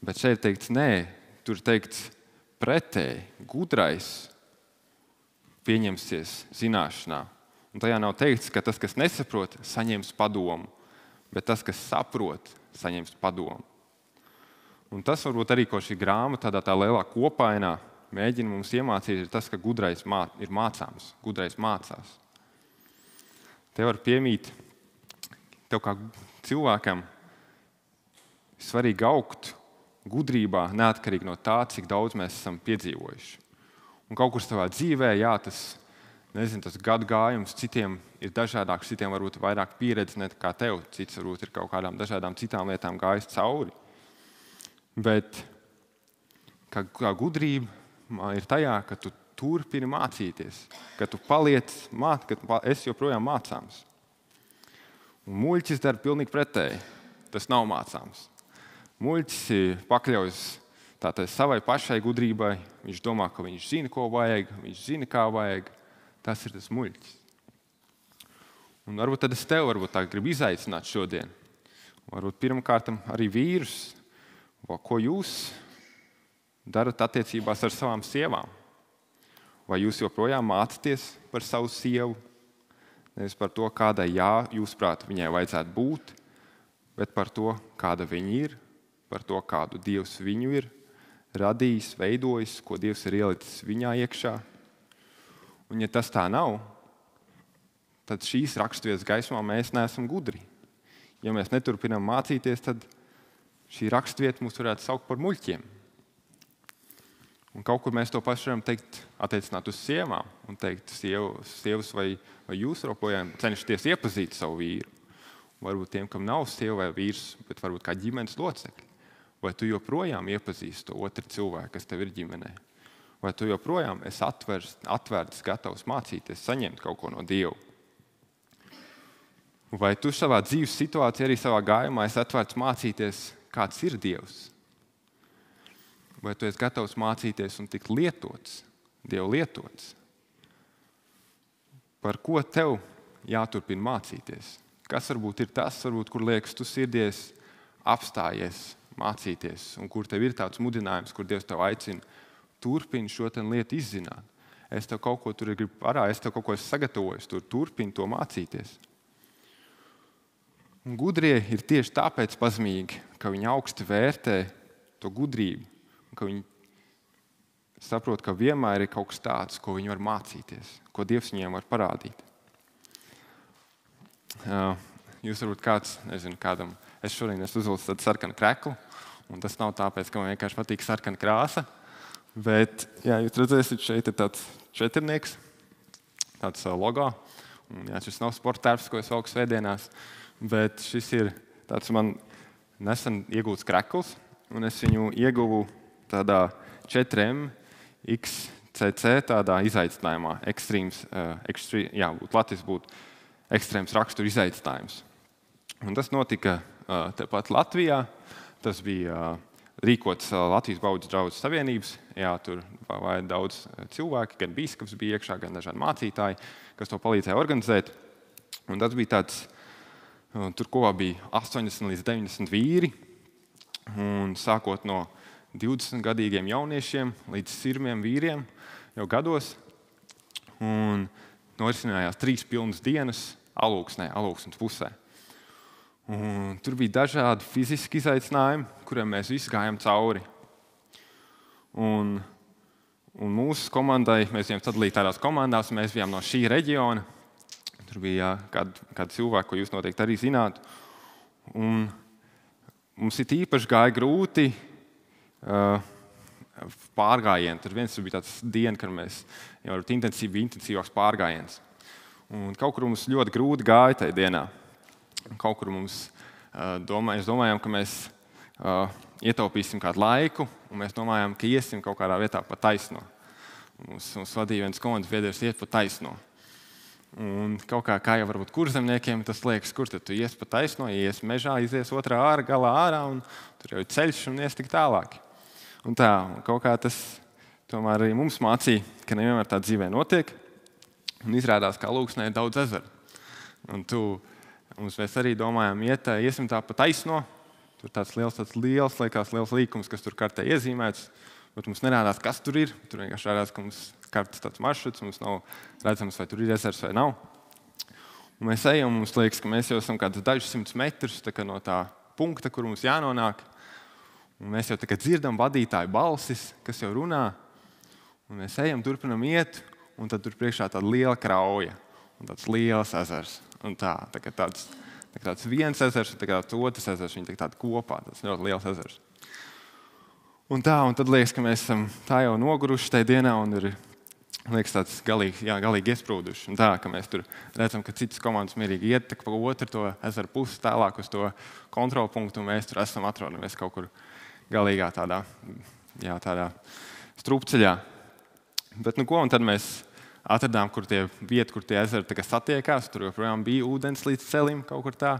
Bet šeit teikts, nē, tur teikts pretēji, gudrais pieņemsies zināšanā. Un tajā nav teikts, ka tas, kas nesaprot, saņems padomu, bet tas, kas saprot, saņems padomu. Un tas varbūt arī, ko šī grāmata tādā lielā kopainā mēģina mums iemācīt, ir tas, ka gudrais ir mācāms, gudrais mācās. Tev var piemīt, tev kā cilvēkam svarīgi augt gudrībā, neatkarīgi no tā, cik daudz mēs esam piedzīvojuši. Un kaut kur savā dzīvē, tas gadu gājums citiem ir dažādāks, citiem varbūt vairāk pieredze nekā tev, cits varbūt ir kaut kādām dažādām citām lietām gājis cauri. Bet kā gudrība ir tajā, ka tu turpini mācīties, ka tu paliec, ka esi joprojām mācāms. Un muļķis dara pilnīgi pretēji. Tas nav mācāms. Muļķis pakļaujas savai pašai gudrībai, viņš domā, ka viņš zina, ko vajag, viņš zina, kā vajag. Tas ir tas muļķis. Un varbūt tad es tev gribu izaicināt šodien. Varbūt pirmkārt arī vīrus, ko jūs darat attiecībās ar savām sievām. Vai jūs joprojām mācāties par savu sievu? Nevis par to, kādai jūsuprāt viņai vajadzētu būt, bet par to, kāda viņa ir, par to, kādu Dievs viņu ir radījis, veidojis, ko Dievs ir ielicis viņā iekšā. Un ja tas tā nav, tad šīs raksturvietas gaismā mēs neesam gudri. Ja mēs neturpinām mācīties, tad šī raksturvieta mūs varētu saukt par muļķiem. Un kaut kur mēs to pašu varam teikt, attiecināt uz sievām un teikt, sievas, vai jūs joprojām cenšaties iepazīt savu vīru. Varbūt tiem, kam nav sieva vai vīrs, bet varbūt kā ģimenes locekļi. Vai tu joprojām iepazīsti to otru cilvēku, kas tev ir ģimenē? Vai tu joprojām esi atvērts, gatavs mācīties, saņemt kaut ko no Dieva? Vai tu savā dzīves situācijā, arī savā gājumā esi atvērts mācīties, kāds ir Dievs? Vai tu esi gatavs mācīties un tikt lietots, Dieva lietots? Par ko tev jāturpina mācīties? Kas varbūt ir tas, kur liekas, tu sirdies apstājies mācīties, un kur tev ir tāds mudinājums, kur Dievs tev aicina, turpini šo lietu izzināt. Es tev kaut ko tur gribu parādīt, es tev kaut ko esmu sagatavojis, turpini to mācīties. Un gudrie ir tieši tāpēc pazemīgi, ka viņi augsti vērtē to gudrību, un ka viņi saprot, ka vienmēr ir kaut kas tāds, ko viņi var mācīties, ko Dievs viņiem var parādīt. Jūs varbūt kādam, es šodien esmu uzvilcis tādu sarkanu kreklu, un tas nav tāpēc, ka man vienkārši patīk sarkana krāsa, bet, jūs redzēsiet, šeit ir tāds četrnieks, tāds logo, Jā, šis nav sporta darbs, ko es valku svētdienās, bet šis ir tāds man nesen iegūts krekls, un es viņu ieguvu tādā 4M XCC tādā izaicinājumā. Latvijas būtu ekstrēms rakstura izaicinājums. Un tas notika tepat Latvijā. Tas bija rīkots Latvijas Baudas draugu savienības. Jā, tur bija daudz cilvēki, gan bīskaps bija iekšā, gan dažādi mācītāji, kas to palīdzēja organizēt. Un tas bija tāds, tur kopā bija 80 līdz 90 vīri. Un sākot no 20-gadīgiem jauniešiem līdz sirmiem vīriem jau gados. Un norisinājās 3 pilnas dienas Alūksnes pusē. Un tur bija dažādi fiziski izaicinājumi, kuriem mēs visi gājām cauri. Un mūsu komandai, mēs bijām sadalīti tādās komandās, mēs bijām no šī reģiona. Tur bija kādi cilvēki, ko jūs noteikti arī zināt. Un mums it īpaši gāja grūti pārgājieni. Tur viens bija tāds diena, kad mēs jau intensīvāks pārgājiens. Un kaut kur mums ļoti grūti gāja tajā dienā. Kaut kur mums domājām, ka mēs ietaupīsim kādu laiku, un mēs domājām, ka iesim kaut kādā vietā pa taisno. Mums vadīja viens komandas biedrs iet pa taisno. Un kaut kā jau varbūt kurzemniekiem tas liekas, kur tad tu ies pa taisno, ies mežā, izies otrā galā ārā, un tur jau ir ceļš un ies tik tālāk. Un kaut kā tas tomēr arī mums mācīja, ka nevienmēr tā dzīvē notiek. Un izrādās, ka Alūksnē ir daudz ezeru. Un mēs arī domājām, iesim tā pa taisno. Tur tāds liels līkums, kas tur kartē iezīmēts. Bet mums nerādās, kas tur ir. Tur vienkārši rādās, ka mums kartas tāds maršruts. Mums nav redzams, vai tur ir ezers vai nav. Un mēs ejam, mums liekas, ka mēs jau esam kādus dažus 100 metrus no tā punkta, kur mums jānonāk. Un mēs jau dzirdam vadītāju balsis, kas jau runā. Un mēs ejam, turpinam iet. Un tad tur priekšā tāda liela krauja un tāds liels ezers. Un tāds viens ezers un tāds otrs ezers. Viņi tādi kopā, tāds ļoti liels ezers. Un tad liekas, ka mēs esam tā jau noguruši tajā dienā un ir liekas tāds galīgi iesprūduši. Un ka mēs tur redzam, ka citas komandas mierīgi iet pa otru to ezeru pusi tālāk uz to kontrolpunktu. Un mēs tur esam atrodamies kaut kur galīgā tādā strupceļā. Bet un tad mēs atradām, kur tie ezeri satiekās. Tur joprojām bija ūdens līdz celim kaut kur tā.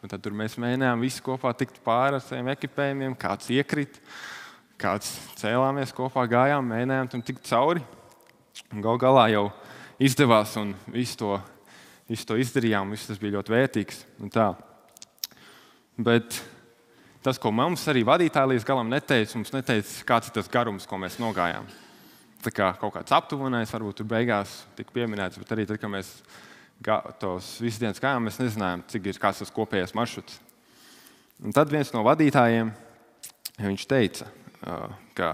Un tad tur mēs mēģinājām visi kopā tikt pāri ar saviem ekipējumiem. Kāds iekrita, kāds cēlāmies kopā, gājām, mēģinājām tam tikt cauri. Un gal galā jau izdevās un visu to izdarījām. Viss tas bija ļoti vērtīgs. Bet tas, ko mums arī vadītāji līdz galam neteica, mums neteica, kāds ir tas garums, ko mēs nogājām. Tā kā kaut kāds aptuvenais, varbūt tur beigās tika pieminēts, bet arī tad, kad mēs tos visu dienas gājām, mēs nezinājām, kāds tas kopējais maršruts. Un tad viens no vadītājiem, viņš teica, ka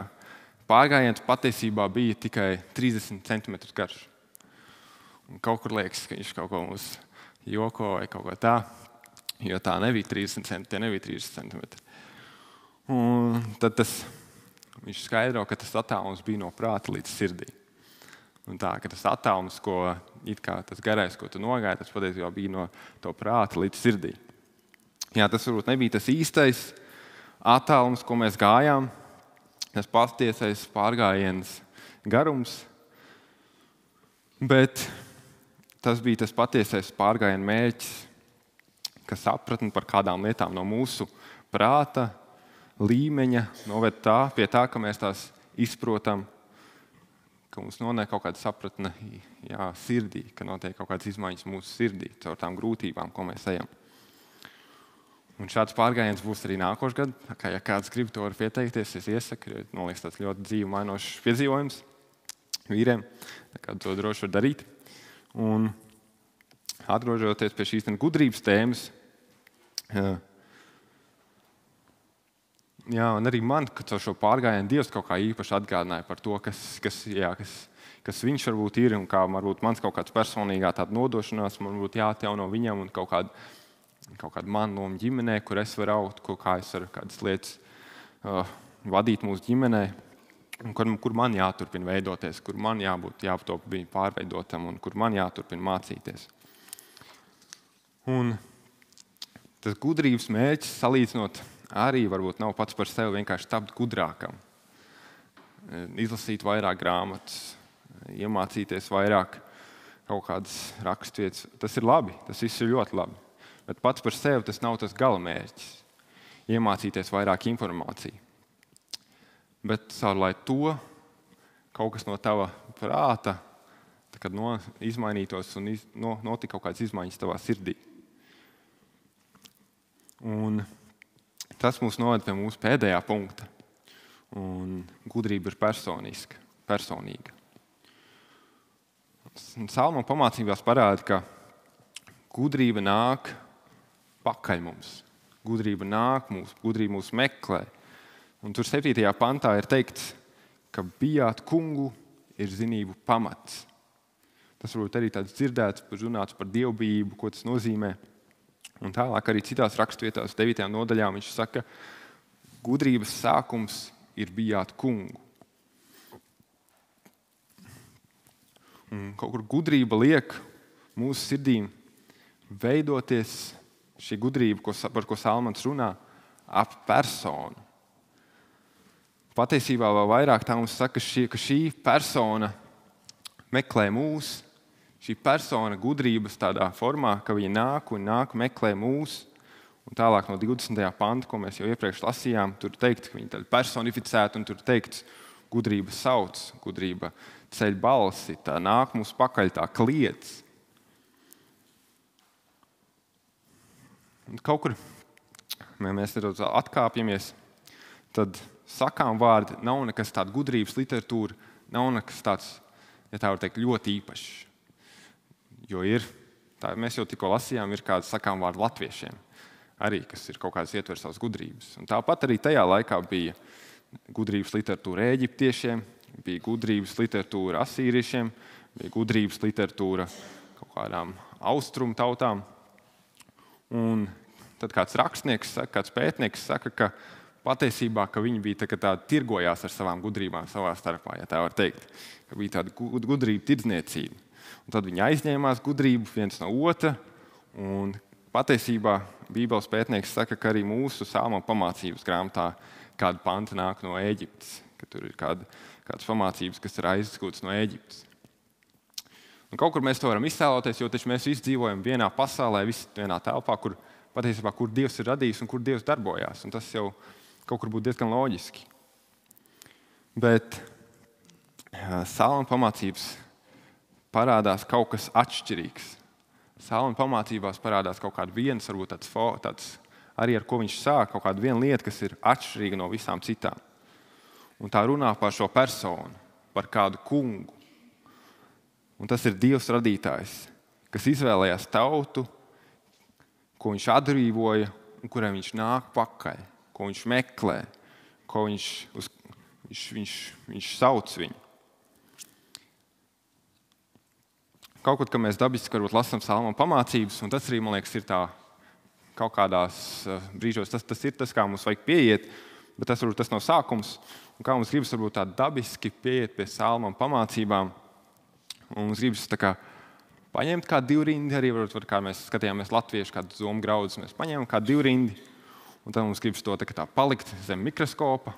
pārgājiens patiesībā bija tikai 30 cm garš. Un kaut kur liekas, ka viņš kaut ko mums joko vai kaut ko tā, jo tā nebija 30 cm. Un tad viņš skaidro, ka tas attālums bija no prāta līdz sirdī. Un ka tas attālums, tas garais, ko tu nogāji, tas patiesībā bija no to prāta līdz sirdī. Jā, tas varbūt nebija tas īstais attālums, ko mēs gājām, tas patiesais pārgājiens garums, bet tas bija tas patiesais pārgājiena mērķis, ka sapratni par kādām lietām no mūsu prāta līmeņa noved pie tā, ka mēs tās izprotam, ka mums nonāk kaut kāda sapratne sirdī, ka notiek kaut kādas izmaiņas mūsu sirdī caur tām grūtībām, ko mēs ejam. Un šāds pārgājiens būs arī nākošais gads. Ja kāds grib, to var pieteikties, es iesaku, jo man liekas, tas ļoti dzīvu mainošs piedzīvojums vīriem. To droši var darīt. Un atgriežoties pie šīs gudrības tēmas, un arī man, kad caur šo pārgājienu Dievs kaut kā īpaši atgādināja par to, kas viņš varbūt ir un kā varbūt mans kaut kāds personīgā tāda nodošanās man būtu jāatjauno viņam un kaut kāda man loma ģimenē, kur es varu augt, kā es varu kādas lietas vadīt mūsu ģimenē, un kur man jāturpina veidoties, kur man jābūt pārveidotam un kur man jāturpina mācīties. Un tas gudrības mērķis salīdzinot arī varbūt nav pats par sevi vienkārši tapt gudrākam. Izlasīt vairāk grāmatas, iemācīties vairāk kaut kādas raksturvietas. Tas ir labi, tas viss ir ļoti labi. Bet pats par sevi tas nav tas gala mērķis. Iemācīties vairāk informāciju. Bet lai to kaut kas no tava prāta izmainītos un notika kaut kādas izmaiņas tavā sirdī. Un tas mūs noved pie mūsu pēdējā punkta. Un gudrība ir personīga. Salma pamācībās parāda, ka gudrība nāk pakaļ mums. Gudrība nāk mums, gudrība mūs meklē. Un tur 7. pantā ir teikts, ka bijāt kungu ir zinību pamats. Tas varbūt arī tāds dzirdēts, runāts par dievbijību, ko tas nozīmē. Un tālāk arī citās raksturvietās, 9. nodaļā, viņš saka, gudrības sākums ir bijāt kungu. Un kaut kur gudrība liek mūsu sirdīm veidoties šī gudrība, par ko Salmans runā, ap personu. Patiesībā vēl vairāk tā mums saka, ka šī persona meklē mūs. Šī persona gudrības tādā formā, ka viņa nāk, meklē mūs. Un tālāk no 20. panta, ko mēs jau iepriekš lasījām, tur teikts, ka viņa ir personificēta, un tur teikts, gudrība sauc, gudrība ceļ balsi, tā nāk mums pakaļ, tā kliedz. Un kaut kur mēs nedaudz atkāpjamies, tad sakām vārdi nav nekas tāds gudrības literatūra, nav nekas tāds, ja tā var teikt, ļoti īpašs. Jo mēs jau tikko lasījām, ir kādi sakām vārdi latviešiem, arī, kas ir kaut kādas ietver savas gudrības. Un tāpat arī tajā laikā bija gudrības literatūra eģiptiešiem, bija gudrības literatūra asīriešiem, bija gudrības literatūra kaut kādām austrumu tautām. Un tad kāds rakstnieks, kāds pētnieks saka, ka patiesībā, ka viņi bija tādi tirgojās ar savām gudrībām savā starpā, ja tā var teikt, ka bija tāda gudrība tirdzniecība. Un tad viņi aizņēmās gudrību viens no otra, un patiesībā Bībeles pētnieks saka, ka arī mūsu Salma pamācības grāmatā kāda panta nāk no Ēģiptes, ka tur ir kādas pamācības, kas ir aizgūtas no Ēģiptes. Un kaut kur mēs to varam iztēloties, jo taču mēs visi dzīvojam vienā pasaulē, visi vienā telpā, kur Dievs ir radījis un kur Dievs darbojās. Un tas jau kaut kur būtu diezgan loģiski. Bet Salma pamācības parādās kaut kas atšķirīgs. Salma pamācībās parādās kaut kāda viens, varbūt tāds arī ar ko viņš sāk, kaut kāda viena lieta, kas ir atšķirīga no visām citām. Un tā runā par šo personu, par kādu kungu. Un tas ir Dievs radītājs, kas izvēlējās tautu, ko viņš atbrīvoja un kurai viņš nāk pakaļ, ko viņš meklē, ko viņš sauc viņu. Kaut kad mēs dabiski lasām Salma pamācības, un tas arī, man liekas, ir tā kaut kādās brīžos, tas ir tas, kā mums vajag pieiet, bet tas nav sākums. Un kā mums gribas varbūt tā dabiski pieiet pie Salma pamācībām, un mums gribas tā kā paņemt kādu divrindi, arī varbūt, kā mēs skatījāmies latviešu, kādu zomu graudus, mēs paņēmām kādu divrindi, un tad mums gribas to tā palikt zem mikroskopa,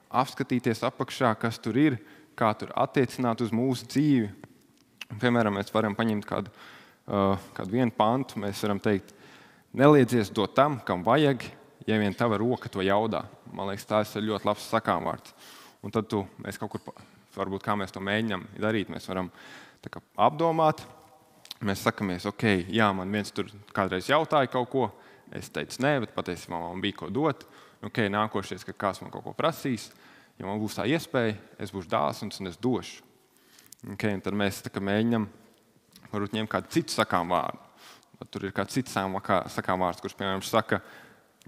apskatīties apakšā, kas tur ir, kā tur attiecināt uz mūsu dzīvi. Piemēram, mēs varam paņemt kādu vienu pantu, mēs varam teikt, neliedzies dot tam, kam vajag, ja vien tava roka to jaudā. Man liekas, tas ir ļoti labs sakāmvārds. Un tad mēs kaut kur, varbūt kā mēs to mēģinām darīt, mēs varam tā kā apdomāt. Mēs sakamies, ok, jā, man viens tur kādreiz jautāja kaut ko, es teicu nē, bet patiesībā man bija ko dot. Ok, nākošies, ka kāds man kaut ko prasīs, ja man būs tā iespēja, es būšu dāsns un es došu. Okay, tad mēs mēģinām varbūt ņemt kādu citu sakām vārdu. Tur ir kāds cits sakām vārds, kurš, piemēram, saka,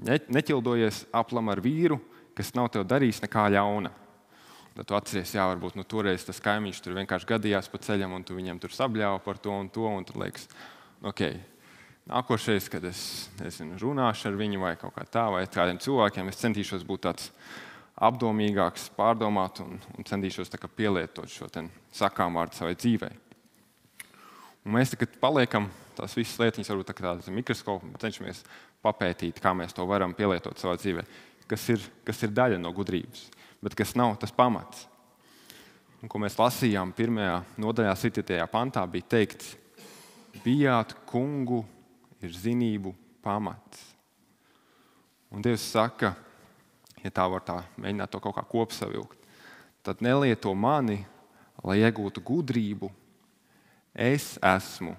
neķildojies aplam ar vīru, kas nav tev darījis nekā ļauna. Tad tu atceries, jā, varbūt toreiz tas kaimiņš tur vienkārši gadījās pa ceļam, un tu viņam tur sabļāva par to, un tad liekas, ok, nākošais, kad es runāšu ar viņu vai kaut kā tā, vai kādiem cilvēkiem, es centīšos būt tāds apdomīgāks, pārdomāt un centīšos pielietot šo sakām vārdu savai dzīvei. Un mēs tagad paliekam tās visas lietiņas, varbūt tādas mikroskopu, cenšamies papētīt, kā mēs to varam pielietot savā dzīvē, kas ir daļa no gudrības, bet kas nav tas pamats. Un, ko mēs lasījām 1. nodaļā, 7. pantā, bija teikts, bijāt kungu ir zinību pamats. Un Dievs saka, ja tā var mēģināt to kaut kā kopsavilkt, tad nelieto mani, lai iegūtu gudrību. Es esmu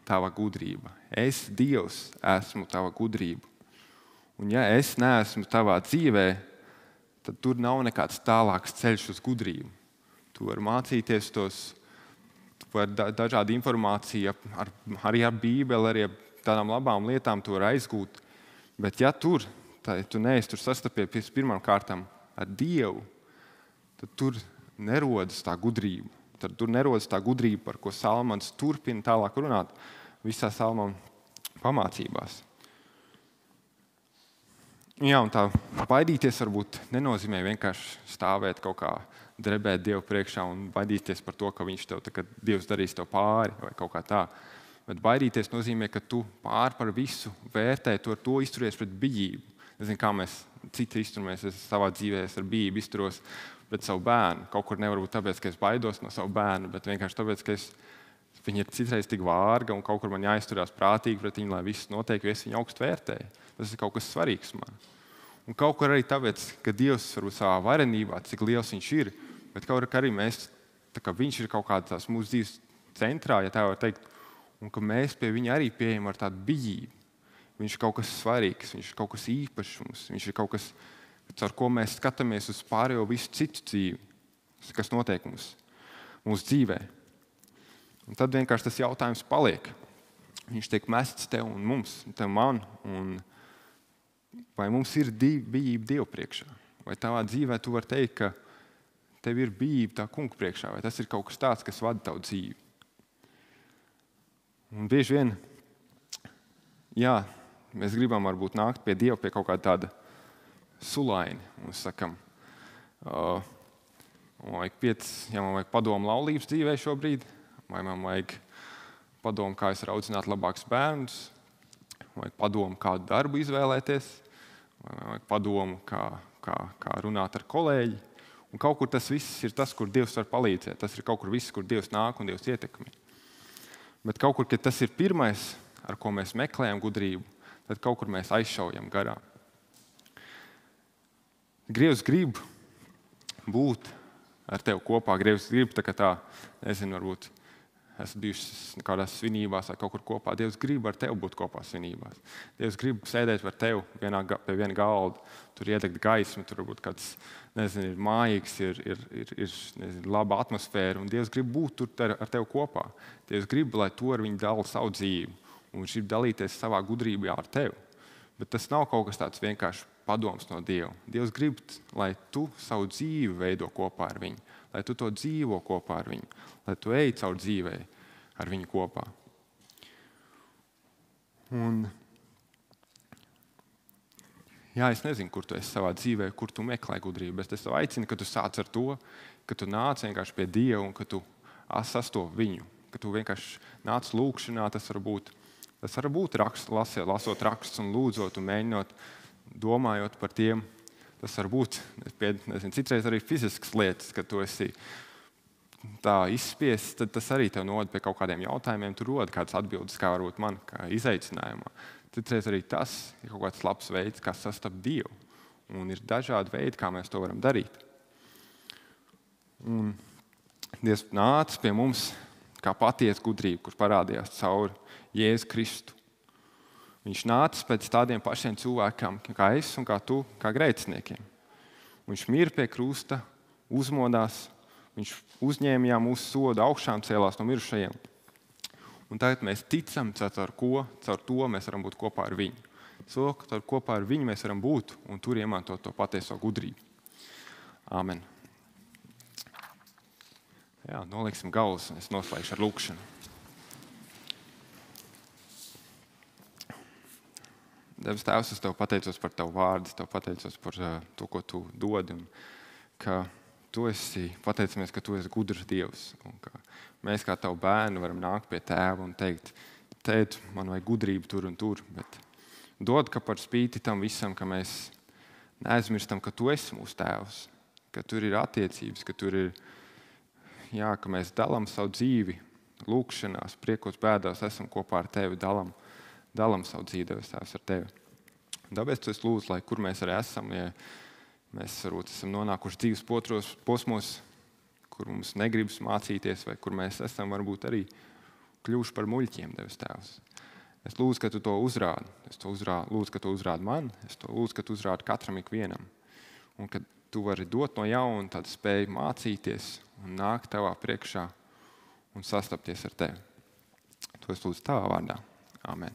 tava gudrība. Es, Dievs, esmu tava gudrība. Un ja es neesmu tavā dzīvē, tad tur nav nekāds tālāks ceļš uz gudrību. Tu vari mācīties tos, tu vari dažādu informāciju, arī ar Bībeli, arī ar tādām labām lietām tu vari aizgūt. Bet ja tu neesi tur sastapies pirmām kārtām ar Dievu, tad tur nerodas tā gudrība. Tad tur nerodas tā gudrība, par ko Salmans turpina tālāk runāt visā Salmana pamācībās. Jā, un tā baidīties varbūt nenozīmē vienkārši stāvēt kaut kā, drebēt Dievu priekšā un baidīties par to, ka viņš tev, kad Dievs darīs tev pāri vai kaut kā tā. Bet baidīties nozīmē, ka tu pār par visu vērtē, tu ar to izturies pret bijību. Nezinu, kā mēs citi izturamies, es savā dzīvē ar bijību izturos pret savu bērnu. Kaut kur nevar būt tāpēc, ka es baidos no savu bērnu, bet vienkārši tāpēc, ka viņa ir citreiz tik vārga un kaut kur man jāizturās prātīgi pret viņu, lai viss notiek, jo es viņu augstu vērtēju. Tas ir kaut kas svarīgs man. Un kaut kur arī tāpēc, ka Dievs varbūt savā varenībā, cik liels viņš ir, bet kaut arī mēs, tā kā viņš ir kaut kādā tās mūsu dzīves centrā, ja tā var teikt, un ka mēs pie viņa arī pieejam ar tādu bijību. Viņš ir kaut kas svarīgs, viņš ir kaut kas īpašs mums, viņš ir kaut kas, ar ko mēs skatāmies uz pārējo visu citu dzīvi, kas notiek mūsu dzīvē. Un tad vienkārši tas jautājums paliek. Viņš tiek mests tev un mums, tev man, un vai mums ir bijība Dievu priekšā? Vai tavā dzīvē tu vari teikt, ka tev ir bijība tā kunga priekšā, vai tas ir kaut kas tāds, kas vada tavu dzīvi? Un bieži vien, jā, mēs gribam varbūt nākt pie Dieva pie kaut kāda tāda sulaini. Mēs sakam, man vajag padomu laulības dzīvē šobrīd, vai man vajag padomu, kā es varu audzināt labākus bērnus, vai padomu, kādu darbu izvēlēties, vai man vajag padomu, kā runāt ar kolēģi. Un kaut kur tas viss ir tas, kur Dievs var palīdzēt. Tas ir kaut kur viss, kur Dievs nāk un Dievs ietekmē. Bet kaut kur, kad tas ir pirmais, ar ko mēs meklējam gudrību, tad kaut kur mēs aizšaujam garām. Dievs grib būt ar tevi kopā. Dievs grib nezinu, varbūt esmu bijuši kādās svinībās vai kaut kur kopā. Dievs grib ar tevi būt kopā svinībās. Dievs grib sēdēt ar tevi pie viena galda, tur iedegt gaismu, tur varbūt kāds, nezinu, ir mājīgs, ir laba atmosfēra, un Dievs grib būt tur ar tevi kopā. Dievs grib, lai tu ar viņu dali savu dzīvi, un viņš grib dalīties savā gudrībā ar tevi. Bet tas nav kaut kas tāds vienkārši padoms no Dieva. Dievs grib, lai tu savu dzīvi veido kopā ar viņu, lai tu to dzīvo kopā ar viņu, lai tu ej caur dzīvē ar viņu kopā. Un, jā, es nezinu, kur tu esi savā dzīvē, kur tu meklē gudrību, bet es tev aicinu, ka tu sāc ar to, ka tu nāc vienkārši pie Dieva un ka tu sastopi viņu, ka tu vienkārši nāc lūkšanā, tas var būt lasot rakstus un lūdzot un mēģinot, domājot par tiem. Tas var būt, citreiz arī fiziskas lietas, kad tu esi tā izspiests, tad tas arī tev novada pie kaut kādiem jautājumiem, tu rodi kādas atbildes, kā varbūt man, kā izaicinājumā. Citreiz arī tas ir kaut kāds labs veids, kā sastapt Dievu. Un ir dažādi veidi, kā mēs to varam darīt. Un Dievs nāca pie mums kā patiesa gudrība, kur parādījās caur Jēzu Kristu. Viņš nāca pēc tādiem pašiem cilvēkiem, kā es un kā tu, kā grēciniekiem. Viņš mira pie krusta, uzmodās, viņš uzņēma mūsu sodu, augšām cēlās no mirušajiem. Un tagad mēs ticam, caur to mēs varam būt kopā ar viņu. Caur kopā ar viņu mēs varam būt un tur iemantot to patieso gudrību. Āmen. Jā, noliksim galvas un es noslēgšu ar lūkšanu. Debes Tēvs, es Tev pateicos par Tavu vārdu, es Tev pateicos par to, ko Tu dod, un ka Tu esi, pateicamies, ka Tu esi gudrs Dievs, un ka mēs kā Tavu bērnu varam nākt pie Tēva un teikt, tēt, man vajag gudrību tur un tur, bet dod, ka par spīti tam visam, ka mēs neaizmirstam, ka tu esi mūsu tēvs, ka tur ir attiecības, ka tur ir, ka mēs dalām savu dzīvi, lūkšanās, priekos, bēdās, esam kopā ar tevi, dalām savu dzīvi, Devis Tēvs, ar tevi. Tāpēc tu es lūdzu, lai kur mēs arī esam, ja mēs varbūt esam nonākuši dzīves posmos, kur mums negribas mācīties, vai kur mēs esam varbūt arī kļuvuši par muļķiem, Devis Tēvs. Es lūdzu, ka tu to uzrādi. Lūdzu, ka tu uzrādi man. Es to lūdzu, ka tu uzrādi katram ikvienam. Un ka tu vari dot no jauna tādu spēju mācīties un nākt tavā priekšā un sastapties ar tevi. To es lūdzu tavā vārdā. Āmen.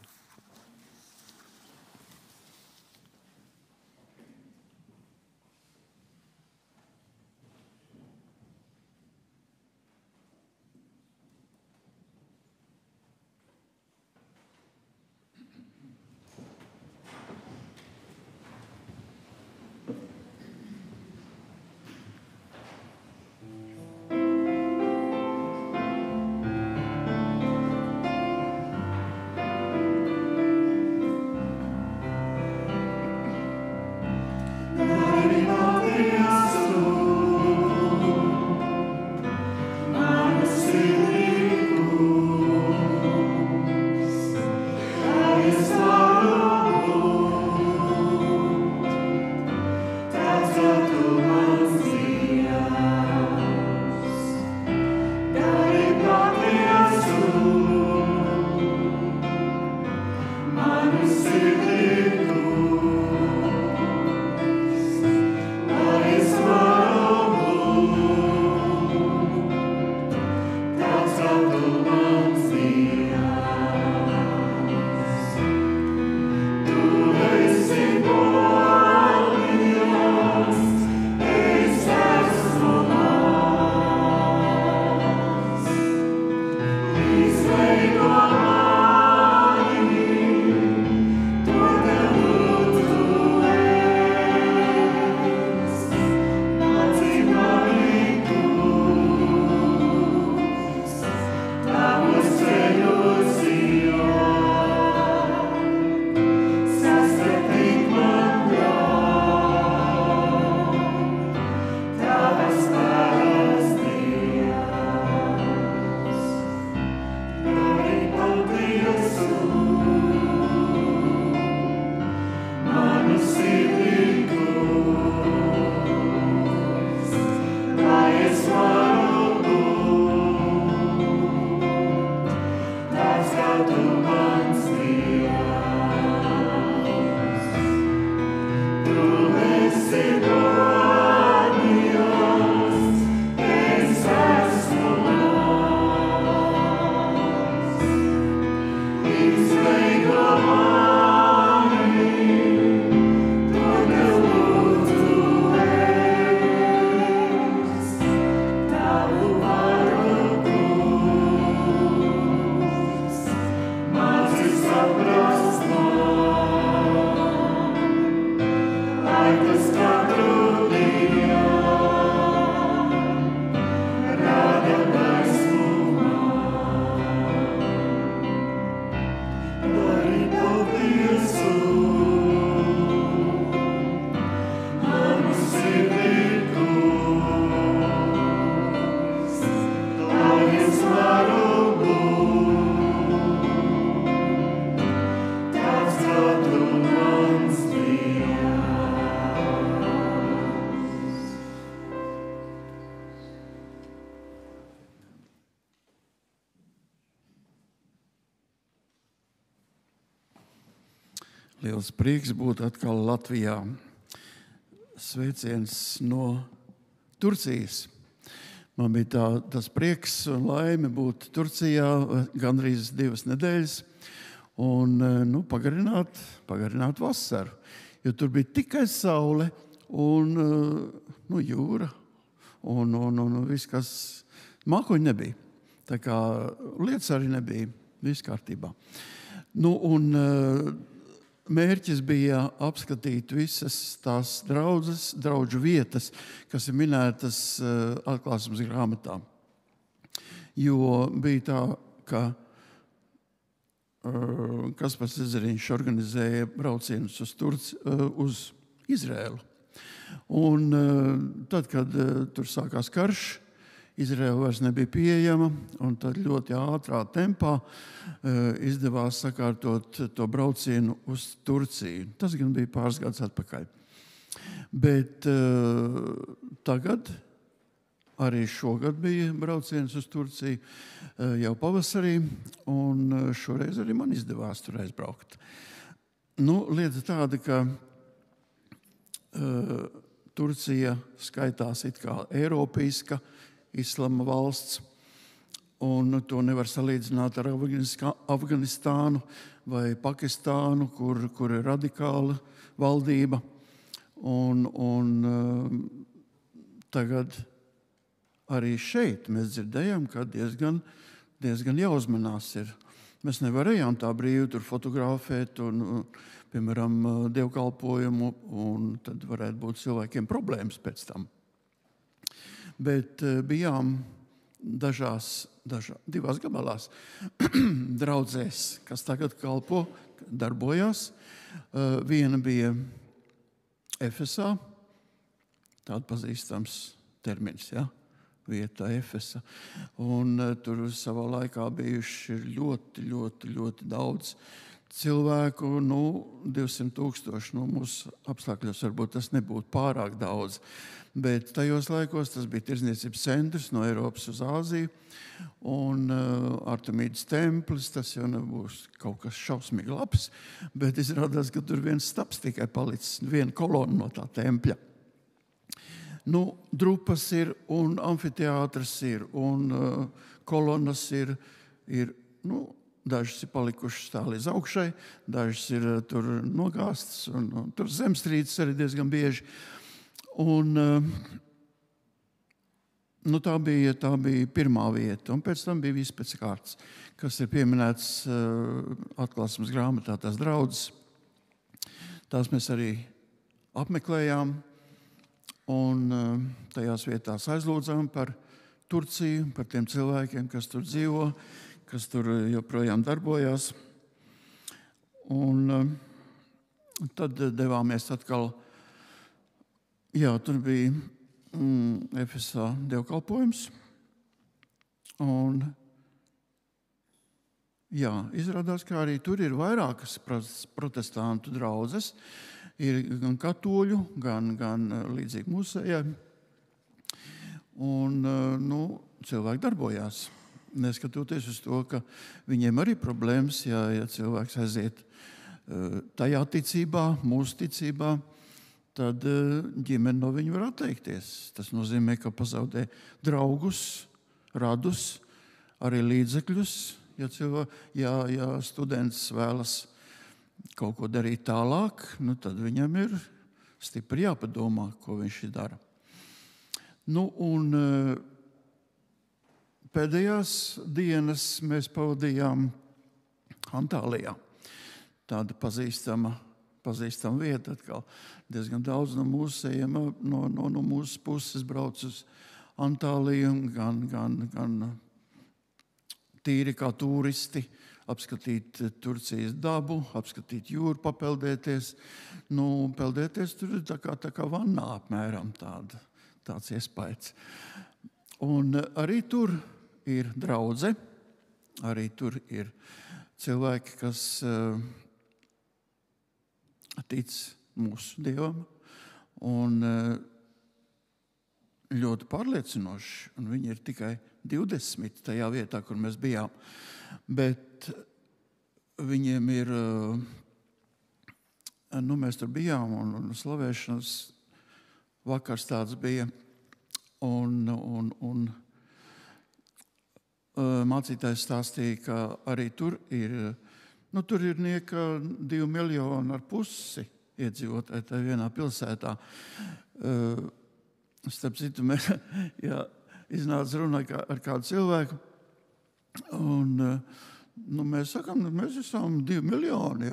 Liels prieks būt atkal Latvijā. Sveiciens no Turcijas. Man bija tas prieks un laime būt Turcijā gandrīz 2 nedēļas un pagarināt vasaru. Jo tur bija tikai saule un jūra un viss, kas mākoņi nebija. Tā kā lietas arī nebija, viss kārtībā. Mērķis bija apskatīt visas tās draudžu vietas, kas ir minētas atklāsmes grāmatā. Jo bija tā, ka Kaspars Ezeriņš organizēja braucienus uz Izrēlu. Un tad, kad tur sākās karš, Izrēla vairs nebija pieejama, un tad ļoti ātrā tempā izdevās sakārtot to braucienu uz Turciju. Tas gan bija pāris gadus atpakaļ. Bet tagad, arī šogad bija brauciens uz Turciju jau pavasarī, un šoreiz arī man izdevās tur aizbraukt. Lieta tāda, ka Turcija skaitās it kā eiropeiska islama valsts, un to nevar salīdzināt ar Afganistānu vai Pakistānu, kur ir radikāla valdība. Un tagad arī šeit mēs dzirdējām, ka diezgan jāuzmanās ir. Mēs nevarējām tā brīvi tur fotografēt un, piemēram, dievkalpojumu, un tad varētu būt cilvēkiem problēmas pēc tam. Bet bijām divās gabalās draudzēs, kas tagad kalpo, darbojās. Viena bija Efesā, tāda pazīstams termins, ja? Vieta Efesa. Un tur savā laikā bijuši ļoti, ļoti, ļoti daudz cilvēku, 200,000, mūsu apstākļos varbūt tas nebūtu pārāk daudz, bet tajos laikos tas bija tirdzniecības centrs no Eiropas uz Āziju, un Artemīdas templis, tas jau nebūs kaut kas šausmīgi labs, bet izrādās, ka tur viens staps tikai palicis, viena kolona no tā tempļa. Drupas ir, un amfiteātrs ir, un kolonas ir, dažas ir palikušas tā līdz augšai, dažas ir tur nogāstas, un tur zemstrīces arī diezgan bieži. Un tā bija pirmā vieta, un pēc tam bija viss pēc kārtas, kas ir pieminēts atklāsmes grāmatā, tās draudzes. Tās mēs arī apmeklējām, un tajās vietās aizlūdzām par Turciju, par tiem cilvēkiem, kas tur dzīvo, kas tur joprojām darbojās. Un tad devāmies atkal, tur bija Efesā dievkalpojums. Un izrādās, ka arī tur ir vairākas protestantu draudzes. Ir gan katoļu, gan līdzīgi mūsējai. Un cilvēki darbojās. Neskatoties uz to, ka viņiem arī problēmas, ja cilvēks aiziet tajā ticībā, mūsu ticībā, tad ģimene no viņu var atteikties. Tas nozīmē, ka pazaudē draugus, radus, arī līdzekļus. Ja students vēlas kaut ko darīt tālāk, tad viņam ir stipri jāpadomā, ko viņš dara. Un pēdējās dienas mēs pavadījām Antālijā. Tāda pazīstama vieta atkal. Diezgan daudz no mūsējiem, no mūsu puses brauc uz Antāliju, gan tīri kā turisti, apskatīt Turcijas dabu, apskatīt jūru, papeldēties. Peldēties tur ir tā kā vannā apmēram tāds iespējas. Un arī tur ir draudze, arī tur ir cilvēki, kas tic mūsu Dievam un ļoti pārliecinoši. Un viņi ir tikai 20 tajā vietā, kur mēs bijām. Bet viņiem ir, mēs tur bijām, un slavēšanas vakars tāds bija, un mācītājs stāstīja, ka arī tur ir, tur ir nieka 2,5 miljoni iedzīvotāji tajā vienā pilsētā. Starp citu, iznāca runa ar kādu cilvēku, un mēs sakām, mēs esam 2 miljoni.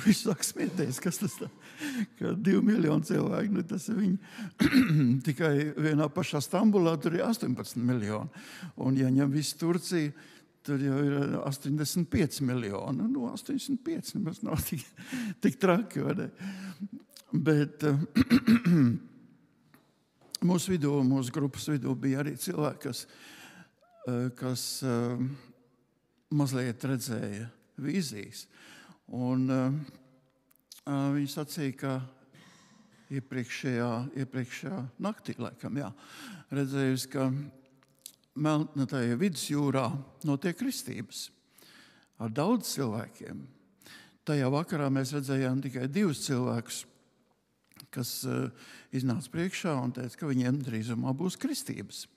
Viņš sāk smieties, kas tas tā, ka 2 miljoni cilvēki, tas ir viņi. Tikai vienā pašā Stambulā tur ir 18 miljoni. Un ja ņem visu Turciju, tur jau ir 85 miljoni. 85 nemaz nav tik traki, vai ne? Bet mūsu grupas vidū bija arī cilvēki, kas mazliet redzēja vīzijas. Un viņi sacīja, ka iepriekšējā naktī, laikam, redzējusi, ka tajā vidusjūrā notiek kristības ar daudz cilvēkiem. Tajā vakarā mēs redzējām tikai 2 cilvēkus, kas iznāca priekšā un teica, ka viņiem drīzumā būs kristības.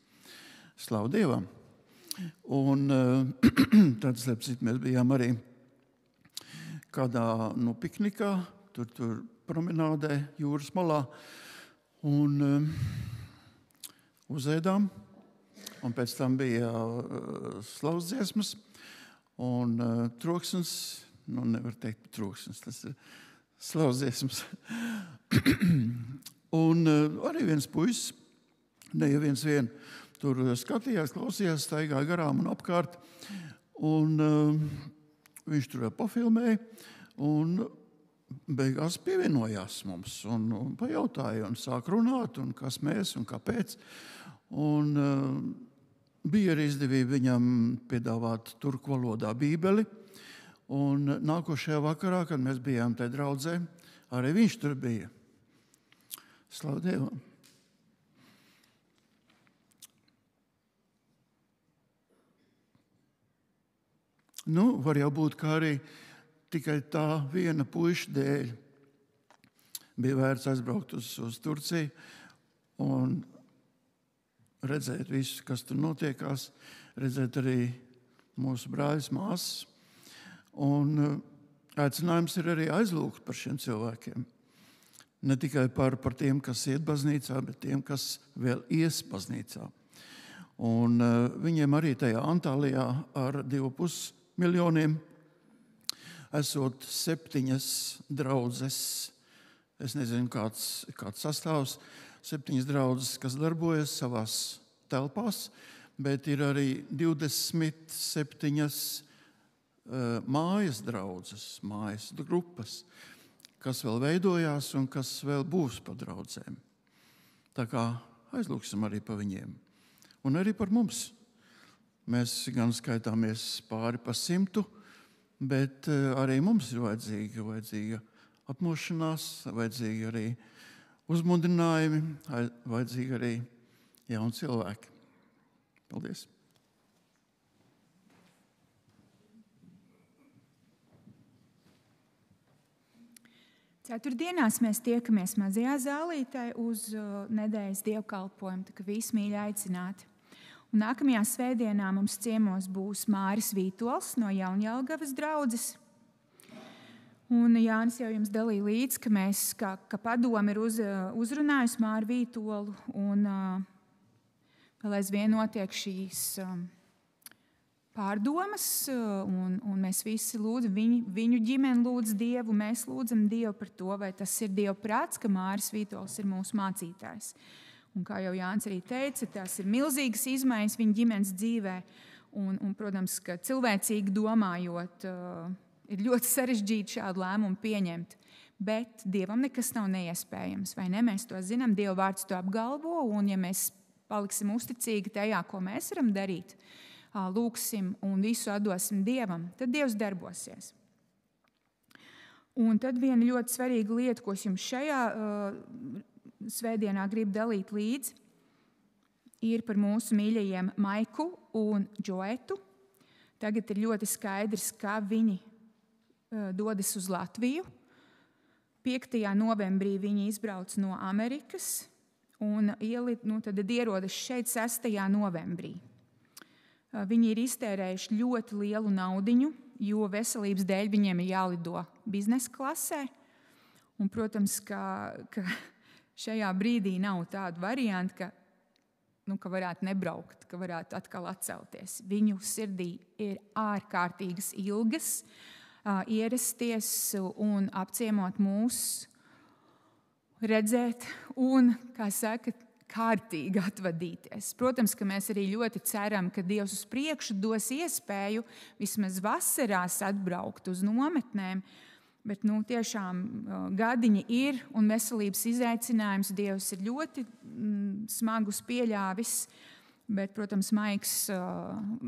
Slavu Dievam! Un tad, slēpsit, mēs bijām arī kādā piknikā, tur promenādē jūras malā un uzēdām. Un pēc tam bija slavas dziesmas un troksnis, nevar teikt troksnis, tas ir slavas dziesmas. Un arī viens puisis, ne jau viens vien, tur skatījās, klausījās, staigāja garām un apkārt. Un viņš tur pafilmēja un beigās pievienojās mums un pajautāja un sāk runāt, un kas mēs un kāpēc. Un bija arī izdevība viņam piedāvāt turku valodā bībeli. Un nākošajā vakarā, kad mēs bijām tajā draudzē, arī viņš tur bija. Slavu Dievam! Var jau būt, kā arī tikai tā viena puiša dēļ bija vērts aizbraukt uz Turciju un redzēt visu, kas tur notiekās, redzēt arī mūsu brāļus, māsas. Un aicinājums ir arī aizlūgt par šiem cilvēkiem. Ne tikai par tiem, kas iet baznīcā, bet tiem, kas vēl ies baznīcā. Un viņiem arī tajā Antālijā ar 2,5 miljoniem esot 7 draudzes, es nezinu, kāds sastāvs, 7 draudzes, kas darbojas savās telpās, bet ir arī 27 mājas draudzes, mājas grupas, kas vēl veidojās un kas vēl būs pa draudzēm. Tā kā aizlūksim arī pa viņiem. Un arī par mums. Mēs gan skaitāmies pāri pa 100, bet arī mums ir vajadzīga apmošanās, vajadzīgi arī uzmundrinājumi, vajadzīgi arī jauni cilvēki. Paldies! Ceturtdienās mēs tiekamies mazajā zālītē uz nedēļas dievkalpojumu, tā kā visi mīļi aicināti. Un nākamajā svētdienā mums ciemos būs Māris Vītols no Jaunjelgavas draudzes. Un Jānis jau jums dalīja līdzi, ka mēs, ka padome ir uzrunājusi Māri Vītolu, un vēl aizvien notiek šīs pārdomas, un mēs visi lūdzam, viņu ģimeni lūdz Dievu, mēs lūdzam Dievu par to, vai tas ir Dieva prāts, ka Māris Vītols ir mūsu mācītājs. Un kā jau Jānis arī teica, tās ir milzīgas izmaiņas viņa ģimenes dzīvē, un protams, ka cilvēcīgi domājot, ir ļoti sarežģīti šādu lēmumu pieņemt, bet Dievam nekas nav neiespējams, vai ne? Mēs to zinām, Dieva vārds to apgalvo, un ja mēs paliksim uzticīgi tajā, ko mēs varam darīt, lūksim un visu atdosim Dievam, tad Dievs darbosies. Un tad viena ļoti svarīga lieta, ko es jums šajā svētdienā gribu dalīt līdzi, ir par mūsu mīļajiem Maiku un Džoetu. Tagad ir ļoti skaidrs, kā viņi dodas uz Latviju. 5. novembrī viņi izbrauc no Amerikas un tad ierodas šeit 6. novembrī. Viņi ir iztērējuši ļoti lielu naudiņu, jo veselības dēļ viņiem ir jālido biznesa klasē. Un, protams, ka šajā brīdī nav tādu variantu, ka varētu nebraukt, ka varētu atkal atcelties. Viņu sirdī ir ārkārtīgas ilgas ierasties un apciemot mūs, redzēt un, kā saka, kārtīgi atvadīties. Protams, ka mēs arī ļoti ceram, ka Dievs uz priekšu dos iespēju vismaz vasarās atbraukt uz nometnēm, bet tiešām gadiņi ir un veselības izaicinājums Dievs ir ļoti smagus pieļāvis. Bet, protams, Maiks,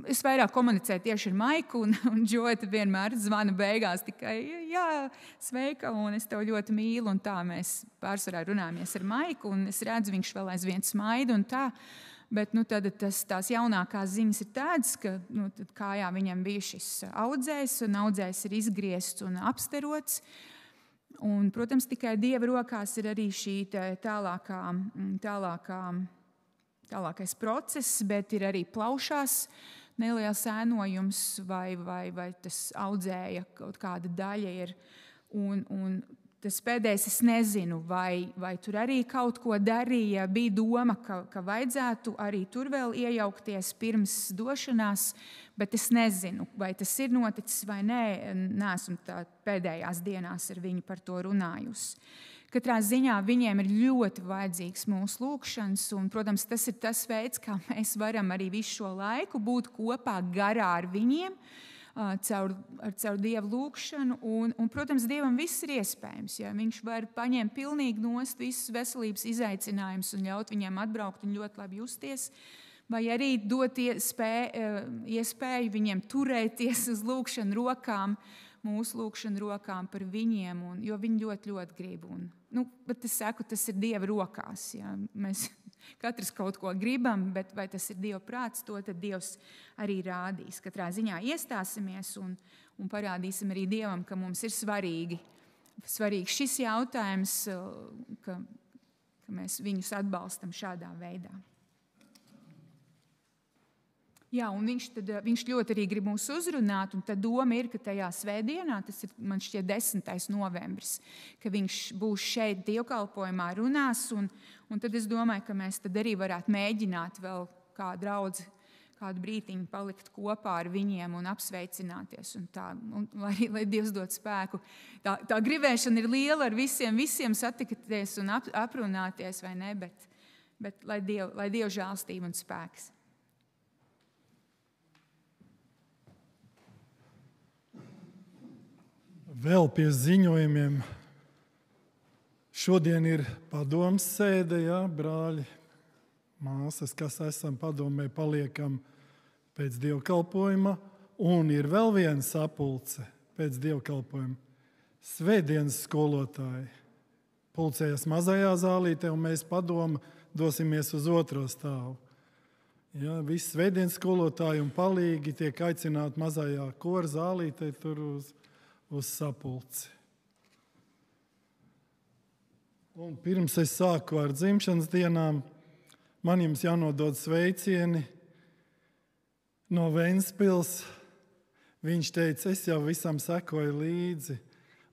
es vairāk komunicēju tieši ar Maiku, un Džota vienmēr zvana beigās tikai, jā, sveika, un es tev ļoti mīlu, un tā mēs pārsvarā runājamies ar Maiku, un es redzu, viņš vēl aizvien smaida, un tā, bet, tad tās jaunākās ziņas ir tādas, ka, tad kājā viņam bija šis audzējs, un audzējs ir izgriezts un apsterots, un, protams, tikai Dieva rokās ir arī šī tālākais process, bet ir arī plaušās neliels ēnojums vai tas audzēja kaut kāda daļa ir. Un tas pēdējais es nezinu, vai tur arī kaut ko darīja. Bija doma, ka vajadzētu arī tur vēl iejaukties pirms došanās, bet es nezinu, vai tas ir noticis vai nē. Neesmu tā pēdējās dienās ar viņu par to runājusi. Katrā ziņā viņiem ir ļoti vajadzīgs mūsu lūkšanas, un, protams, tas ir tas veids, kā mēs varam arī visu šo laiku būt kopā garā ar viņiem, caur Dievu lūkšanu, un, protams, Dievam viss ir iespējams. Ja? Viņš var paņemt pilnīgi nost visus veselības izaicinājumus un ļaut viņiem atbraukt un ļoti labi justies, vai arī dot iespēju viņiem turēties uz lūkšanu rokām, mūsu lūkšanu rokām par viņiem, jo viņi ļoti, ļoti grib. Bet es saku, tas ir Dieva rokās. Ja? Mēs katrs kaut ko gribam, bet vai tas ir Dieva prāts, to tad Dievs arī rādīs. Katrā ziņā iestāsimies un parādīsim arī Dievam, ka mums ir svarīgs šis jautājums, ka mēs viņus atbalstam šādā veidā. Jā, un viņš ļoti arī grib mūs uzrunāt, un tā doma ir, ka tajā svētdienā, tas ir, man šķiet, 10. novembris, ka viņš būs šeit dievkalpojumā runās, un tad es domāju, ka mēs tad arī varētu mēģināt vēl kā draudzi kādu brītiņu palikt kopā ar viņiem un apsveicināties. Un lai Dievs dod spēku. Tā gribēšana ir liela ar visiem satikties un aprunāties, vai ne, bet lai Dieva žēlstība un spēks. Vēl pie ziņojumiem. Šodien ir padomas sēde, jā, brāļi, māsas, kas esam padomē, paliekam pēc dievkalpojuma. Un ir vēl viena sapulce pēc dievkalpojuma. Svētdienas skolotāji pulcējas mazajā zālītē, un mēs padoma dosimies uz otro stāvu. Ja, visi svētdienas skolotāji un palīgi tiek aicināti mazajā kora zālītē tur uz sapulci. Un pirms es sāku ar dzimšanas dienām, man jums jānodod sveicieni no Ventspils. Viņš teica, es jau visam sekoju līdzi.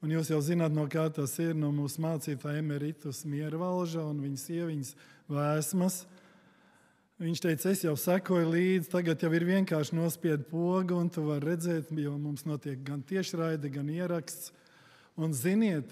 Un jūs jau zināt, no kā tas ir, no mūsu mācītāja Emeritus Miervalža un viņas sieviņas Vēsmas. Viņš teica, es jau sekoju līdzi, tagad jau ir vienkārši nospied pogu, un tu vari redzēt, jo mums notiek gan tiešraide, gan ieraksts. Un ziniet,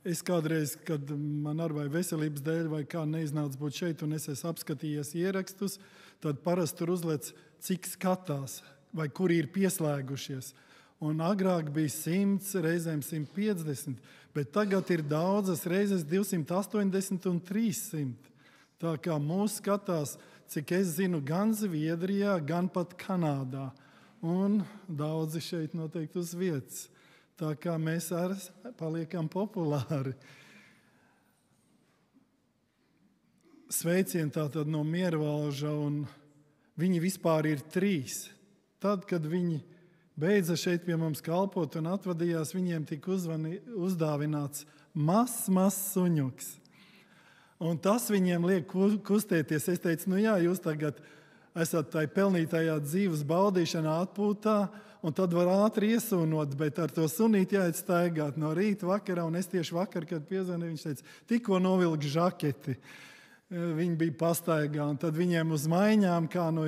es kādreiz, kad man ar vai veselības dēļ vai kā neiznāca būt šeit, un es esmu apskatījies ierakstus, tad parasti tur uzliec, cik skatās, vai kuri ir pieslēgušies. Un agrāk bija 100, reizēm 150, bet tagad ir daudzas reizes 280 un 300. Tā kā mūs skatās, cik es zinu, gan Zviedrijā, gan pat Kanādā. Un daudzi šeit noteikti uz vietas. Tā kā mēs arī paliekam populāri. Sveicieni tātad no Miervalža, un viņi vispār ir 3. Tad, kad viņi beidza šeit pie mums kalpot un atvadījās, viņiem tika uzdāvināts mazs suņuks. Un tas viņiem liek kustēties. Es teicu, jā, jūs tagad esat tai pelnītajā dzīves baudīšanā atpūtā, un tad var ātri iesūnot, bet ar to sunīti jāiet staigāt no rīta vakarā, un es tieši vakar, kad piezvanīju, viņš teica, tikko novilku žaketi. Viņi bija pastaigā, un tad viņiem uz maiņām, kā no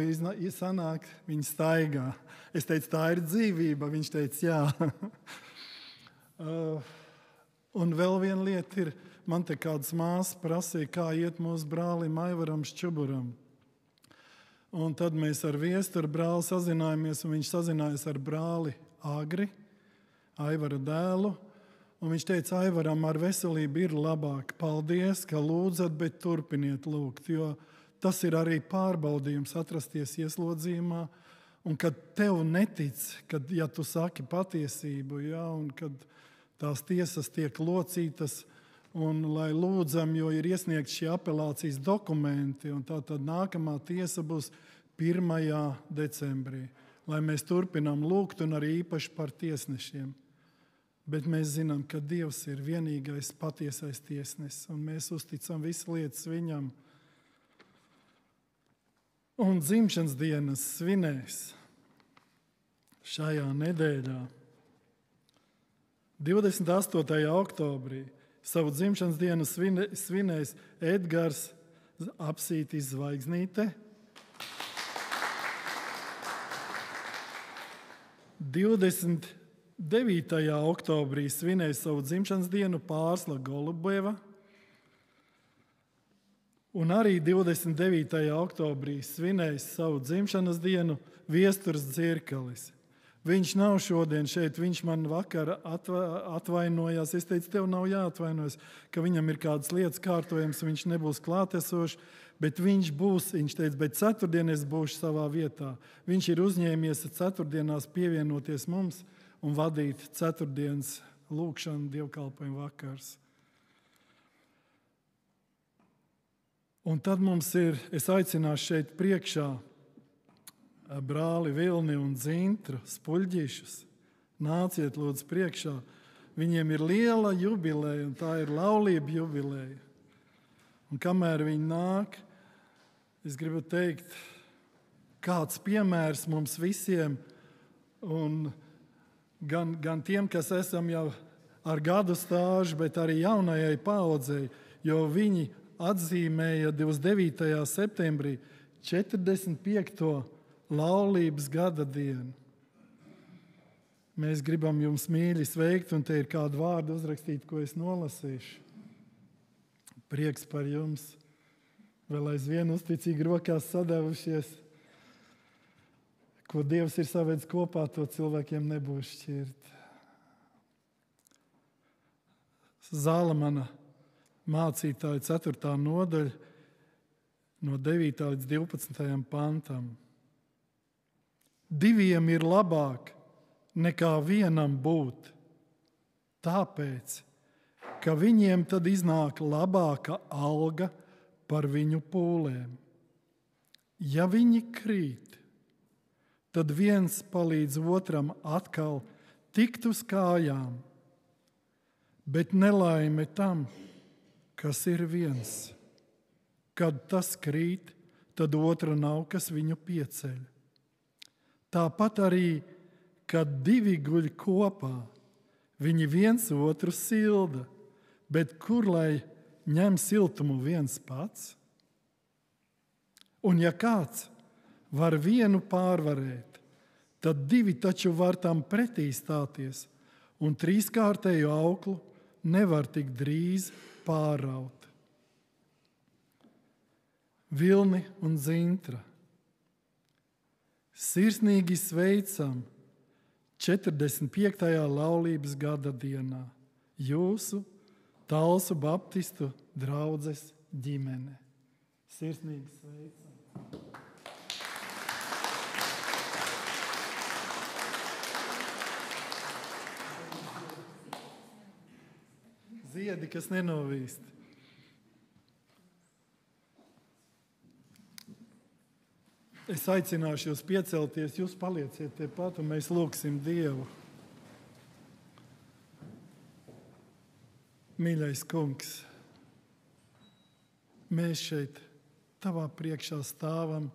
sanāk, viņi staigā. Es teicu, tā ir dzīvība. Viņš teica, jā. Un vēl viena lieta ir, man te kādas māsas prasīja, kā iet mūsu brālim Aivaram Šķuburam. Un tad mēs ar viesturu brāli sazinājāmies, un viņš sazinājās ar brāli Agri, Aivara dēlu. Un viņš teica, Aivaram ar veselību ir labāk. Paldies, ka lūdzat, bet turpiniet lūgt. Jo tas ir arī pārbaudījums atrasties ieslodzījumā. Un kad tev netic, kad ja tu saki patiesību, ja, un kad tās tiesas tiek locītas, un lai lūdzam, jo ir iesniegts šie apelācijas dokumenti, un tā tad nākamā tiesa būs 1. decembrī, lai mēs turpinām lūgt un arī īpaši par tiesnešiem. Bet mēs zinām, ka Dievs ir vienīgais patiesais tiesnesis, un mēs uzticam visas lietas viņam. Un dzimšanas dienas svinēs šajā nedēļā, 28. oktobrī, savu dzimšanas dienu svinēs Edgars Apsītis Zvaigznīte, 29. oktobrī svinēs savu dzimšanas dienu Pārsla Golubeva, un arī 29. oktobrī svinēs savu dzimšanas dienu Viesturs Dzirkalis. Viņš nav šodien šeit, viņš man vakar atvainojās. Es teicu, tev nav jāatvainojas, ka viņam ir kādas lietas kārtojams, viņš nebūs klātesošs, bet viņš būs, viņš teica, bet ceturtdien es būšu savā vietā. Viņš ir uzņēmies ceturtdienās pievienoties mums un vadīt ceturtdienas lūgšanu dievkalpojumu vakars. Un tad mums ir, es aicināšu šeit priekšā brāli Vilni un Dzintru Spuļģišus. Nāciet lūdzu priekšā. Viņiem ir liela jubileja, un tā ir laulība jubileja. Un kamēr viņi nāk, es gribu teikt, kāds piemērs mums visiem, un gan tiem, kas esam jau ar gadu stāžu, bet arī jaunajai paaudzei, jo viņi atzīmēja 29. septembrī 45. laulības gada dienu. Mēs gribam jums mīļi sveikt, un te ir kādu vārdu uzrakstīt, ko es nolasīšu. Prieks par jums, vēl aizvien uzticīgi rokās sadevušies. Ko Dievs ir savedis kopā, to cilvēkiem nebūs šķirt. Zālamana mācītāja 4. nodaļa no 9. līdz 12. pantam. Diviem ir labāk nekā vienam būt, tāpēc, ka viņiem tad iznāk labāka alga par viņu pūlēm. Ja viņi krīt, tad viens palīdz otram atkal tikt uz kājām, bet nelaime tam, kas ir viens. Kad tas krīt, tad otra nav, kas viņu pieceļ. Tāpat arī, kad divi guļ kopā, viņi viens otru silda, bet kur lai ņem siltumu viens pats? Un ja kāds var vienu pārvarēt, tad divi taču var tam pretī stāties, un trīskārtēju auklu nevar tik drīz pāraut. Vilni un Zintra. Sirsnīgi sveicam 45. laulības gada dienā jūsu Talsu Baptistu draudzes ģimene. Sirsnīgi sveicam! Ziedi, kas nenovīst. Es aicināšu jūs piecelties, jūs palieciet tepat, un mēs lūgsim Dievu. Mīļais kungs, mēs šeit tavā priekšā stāvam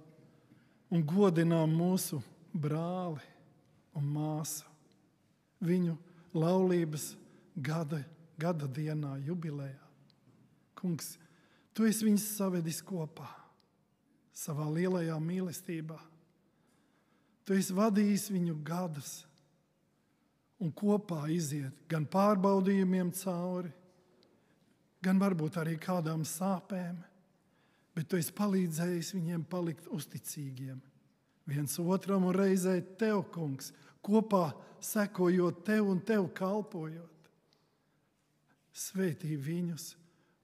un godinām mūsu brāli un māsu viņu laulības gada dienā, jubilejā. Kungs, tu esi viņus savedis kopā savā lielajā mīlestībā. Tu esi vadījis viņu gadus, un kopā iziet gan pārbaudījumiem cauri, gan varbūt arī kādām sāpēm, bet tu esi palīdzējis viņiem palikt uzticīgiem. Viens otram un reizē tev, kungs, kopā sekojot tev un tev kalpojot. Svētī viņus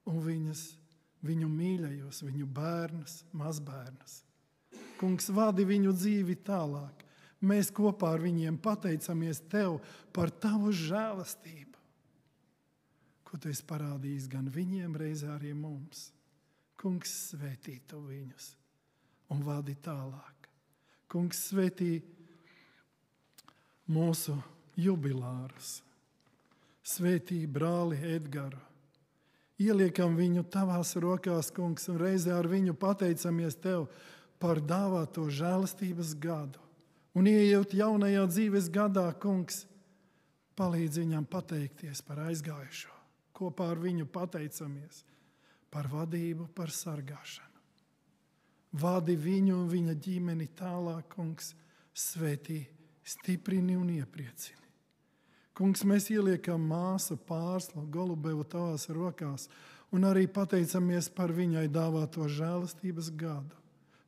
un viņu mīļajos, viņu bērnus, mazbērnus. Kungs, vadi viņu dzīvi tālāk. Mēs kopā ar viņiem pateicamies tev par tavu žēlastību, ko tu esi parādījis gan viņiem, reizē arī mums. Kungs, svētī tu viņus un vadi tālāk. Kungs, svētī mūsu jubilārus. Svētī brāli Edgaru. Ieliekam viņu tavās rokās, kungs, un reizē ar viņu pateicamies tev par dāvāto žēlastības gadu. Un ieejot jaunajā dzīves gadā, kungs, palīdz viņam pateikties par aizgājušo. Kopā ar viņu pateicamies par vadību, par sargāšanu. Vadi viņu un viņa ģimeni tālāk, kungs, svētī, stiprini un iepriecini. Kungs, mēs ieliekam māsu Pārslu Golubevu tavās rokās un arī pateicamies par viņai dāvāto žēlastības gadu.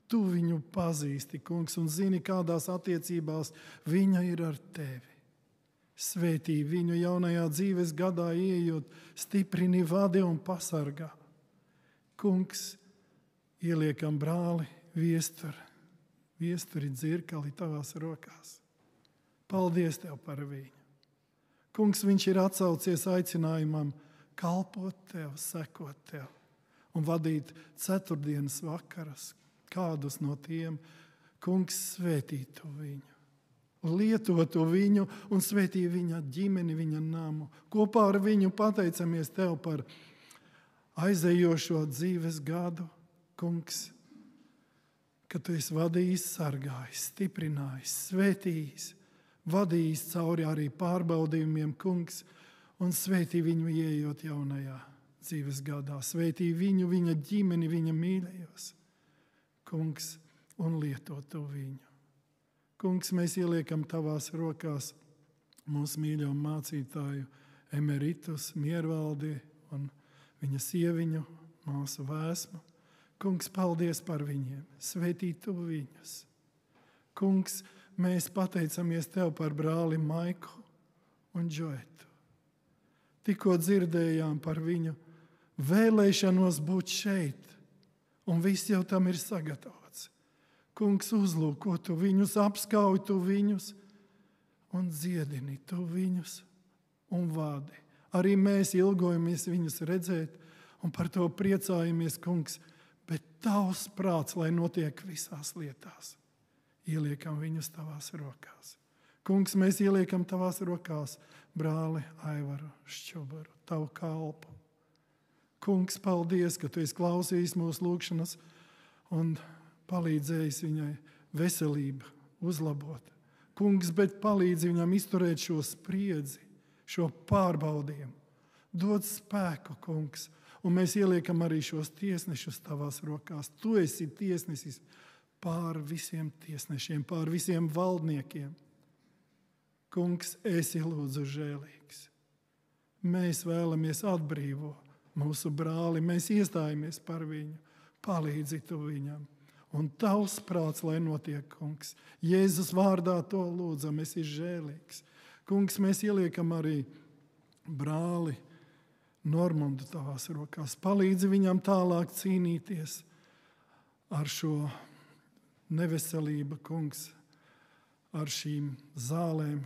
Tu viņu pazīsti, kungs, un zini, kādās attiecībās viņa ir ar tevi. Svētī viņu jaunajā dzīves gadā ieejot, stiprini, vadi un pasargā. Kungs, ieliekam brāli Viesturi Dzirkali tavās rokās. Paldies tev par viņu. Kungs, viņš ir atsaucies aicinājumam kalpot tev, sekot tev un vadīt ceturtdienas vakaras. Kādus no tiem, kungs, svētī tu viņu. Lieto to viņu un svētī viņa ģimeni, viņa namu. Kopā ar viņu pateicamies tev par aizejošo dzīves gadu, kungs, ka tu esi vadījis, sargājis, stiprinājis, svētījis, vadījis cauri arī pārbaudījumiem, kungs, un svētī viņu ieejot jaunajā dzīves gadā. Svētī viņu, viņa ģimeni, viņa mīļajos, kungs, un lieto to viņu. Kungs, mēs ieliekam tavās rokās mūsu mīļo mācītāju Emeritus Miervaldi un viņa sieviņu, māsu Vēsmu. Kungs, paldies par viņiem, svētī tu viņus. Kungs, mēs pateicamies tev par brāli Maiku un Džoetu. Tikko dzirdējām par viņu vēlēšanos būt šeit, un viss jau tam ir sagatavots. Kungs, uzlūko tu viņus, apskauj tu viņus un dziedini tu viņus un vadi. Arī mēs ilgojamies viņus redzēt un par to priecājamies, kungs, bet tavs prāts, lai notiek visās lietās. Ieliekam viņus tavās rokās. Kungs, mēs ieliekam tavās rokās brāli Aivaru Šķubaru, tavu kalpu. Kungs, paldies, ka tu esi klausījis mūsu lūgšanas un palīdzējis viņai veselību uzlabot. Kungs, bet palīdzi viņam izturēt šo spriedzi, šo pārbaudījumu. Dod spēku, kungs, un mēs ieliekam arī šos tiesnešus tavās rokās. Tu esi tiesnesis pār visiem tiesnešiem, pār visiem valdniekiem. Kungs, esi lūdzu žēlīgs. Mēs vēlamies atbrīvot mūsu brāli, mēs iestājamies par viņu, palīdzi tu viņam. Un tavs prāts, lai notiek, kungs. Jēzus vārdā to lūdzam, esi žēlīgs. Kungs, mēs ieliekam arī brāli Normundu tavās rokās. Palīdzi viņam tālāk cīnīties ar šo neveselību, kungs, ar šīm zālēm,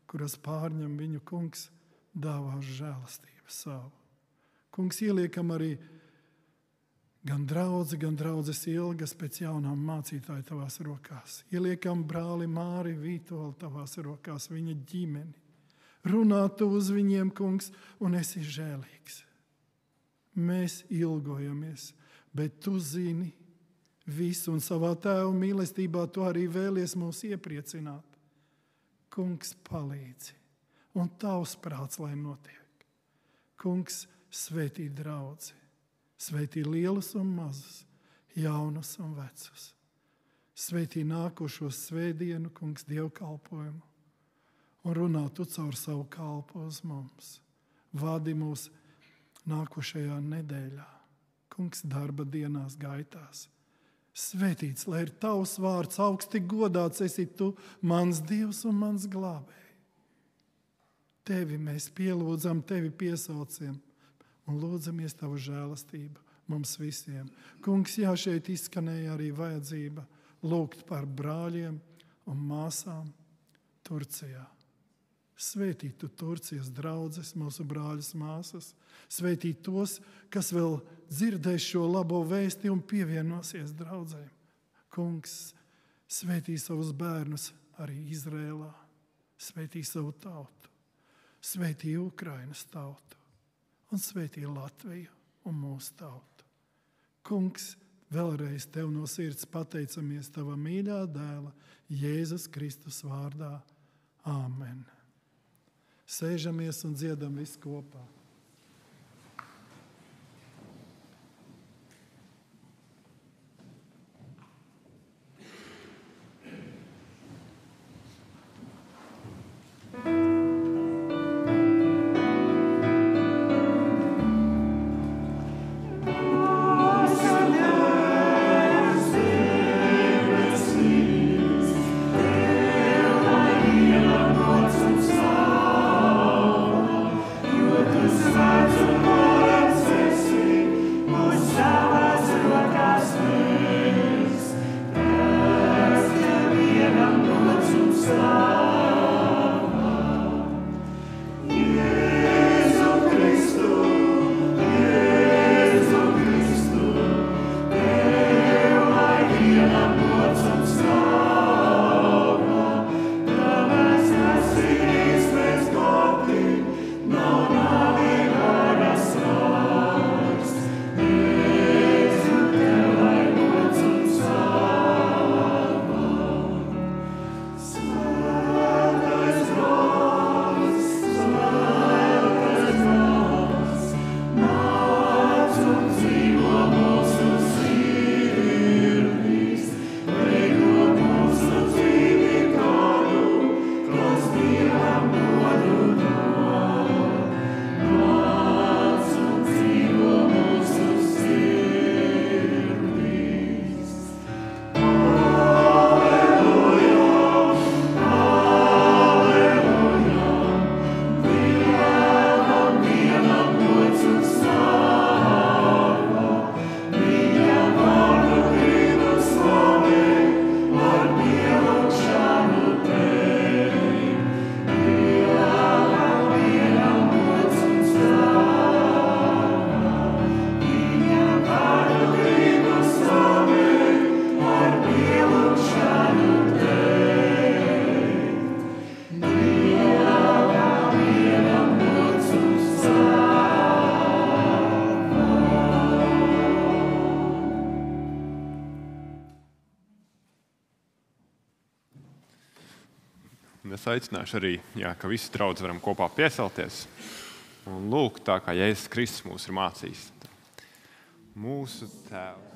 kuras pārņem viņu, kungs, dāvā žēlastību savu. Kungs, ieliekam arī gan draudzes ilgas pēc jaunām mācītāju tavās rokās. Ieliekam brāli Māri Vītoli tavās rokās, viņa ģimeni. Runā tu uz viņiem, kungs, un esi žēlīgs. Mēs ilgojamies, bet tu zini visu, un savā tēva mīlestībā tu arī vēlies mūs iepriecināt. Kungs, palīdzi, un tavs prāts, lai notiek. Kungs, svētī draudzi. Svētī lielus un mazus, jaunus un vecus. Svētī nākošo svētdienu, kungs, dievkalpojumu. un runā tu caur savu kalpu uz mums. Vadi mūs nākošajā nedēļā, kungs, darba dienās, gaitās. Svētīts, lai ir tavs vārds, augsti godāts esi tu, mans Dievs un mans glābēji. Tevi mēs pielūdzam, tevi piesaucam un lūdzamies tavu žēlastību mums visiem. Kungs, jā, šeit izskanēja arī vajadzība lūgt par brāļiem un māsām Turcijā. Svētī tu Turcijas draudzes, mūsu brāļus māsas. Svētī tos, kas vēl dzirdēs šo labo vēsti un pievienosies draudzēm. Kungs, svētī savus bērnus arī Izrēlā. Svētī savu tautu. Svētī Ukrainas tautu. Un svētī Latviju un mūsu tautu. Kungs, vēlreiz tev no sirds pateicamies tava mīļā dēla Jēzus Kristus vārdā. Āmen. Sēžamies un dziedam visi kopā. Es aicināšu arī, ka visi draudzi varam kopā piecelties un lūgt tā, kā Jēzus Kristus mūs ir mācījis. Mūsu Tēvs.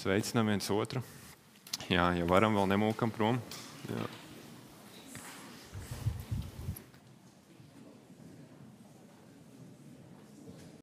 Sveicinām viens otru. Jā, ja varam, vēl nemūkam prom. Jā.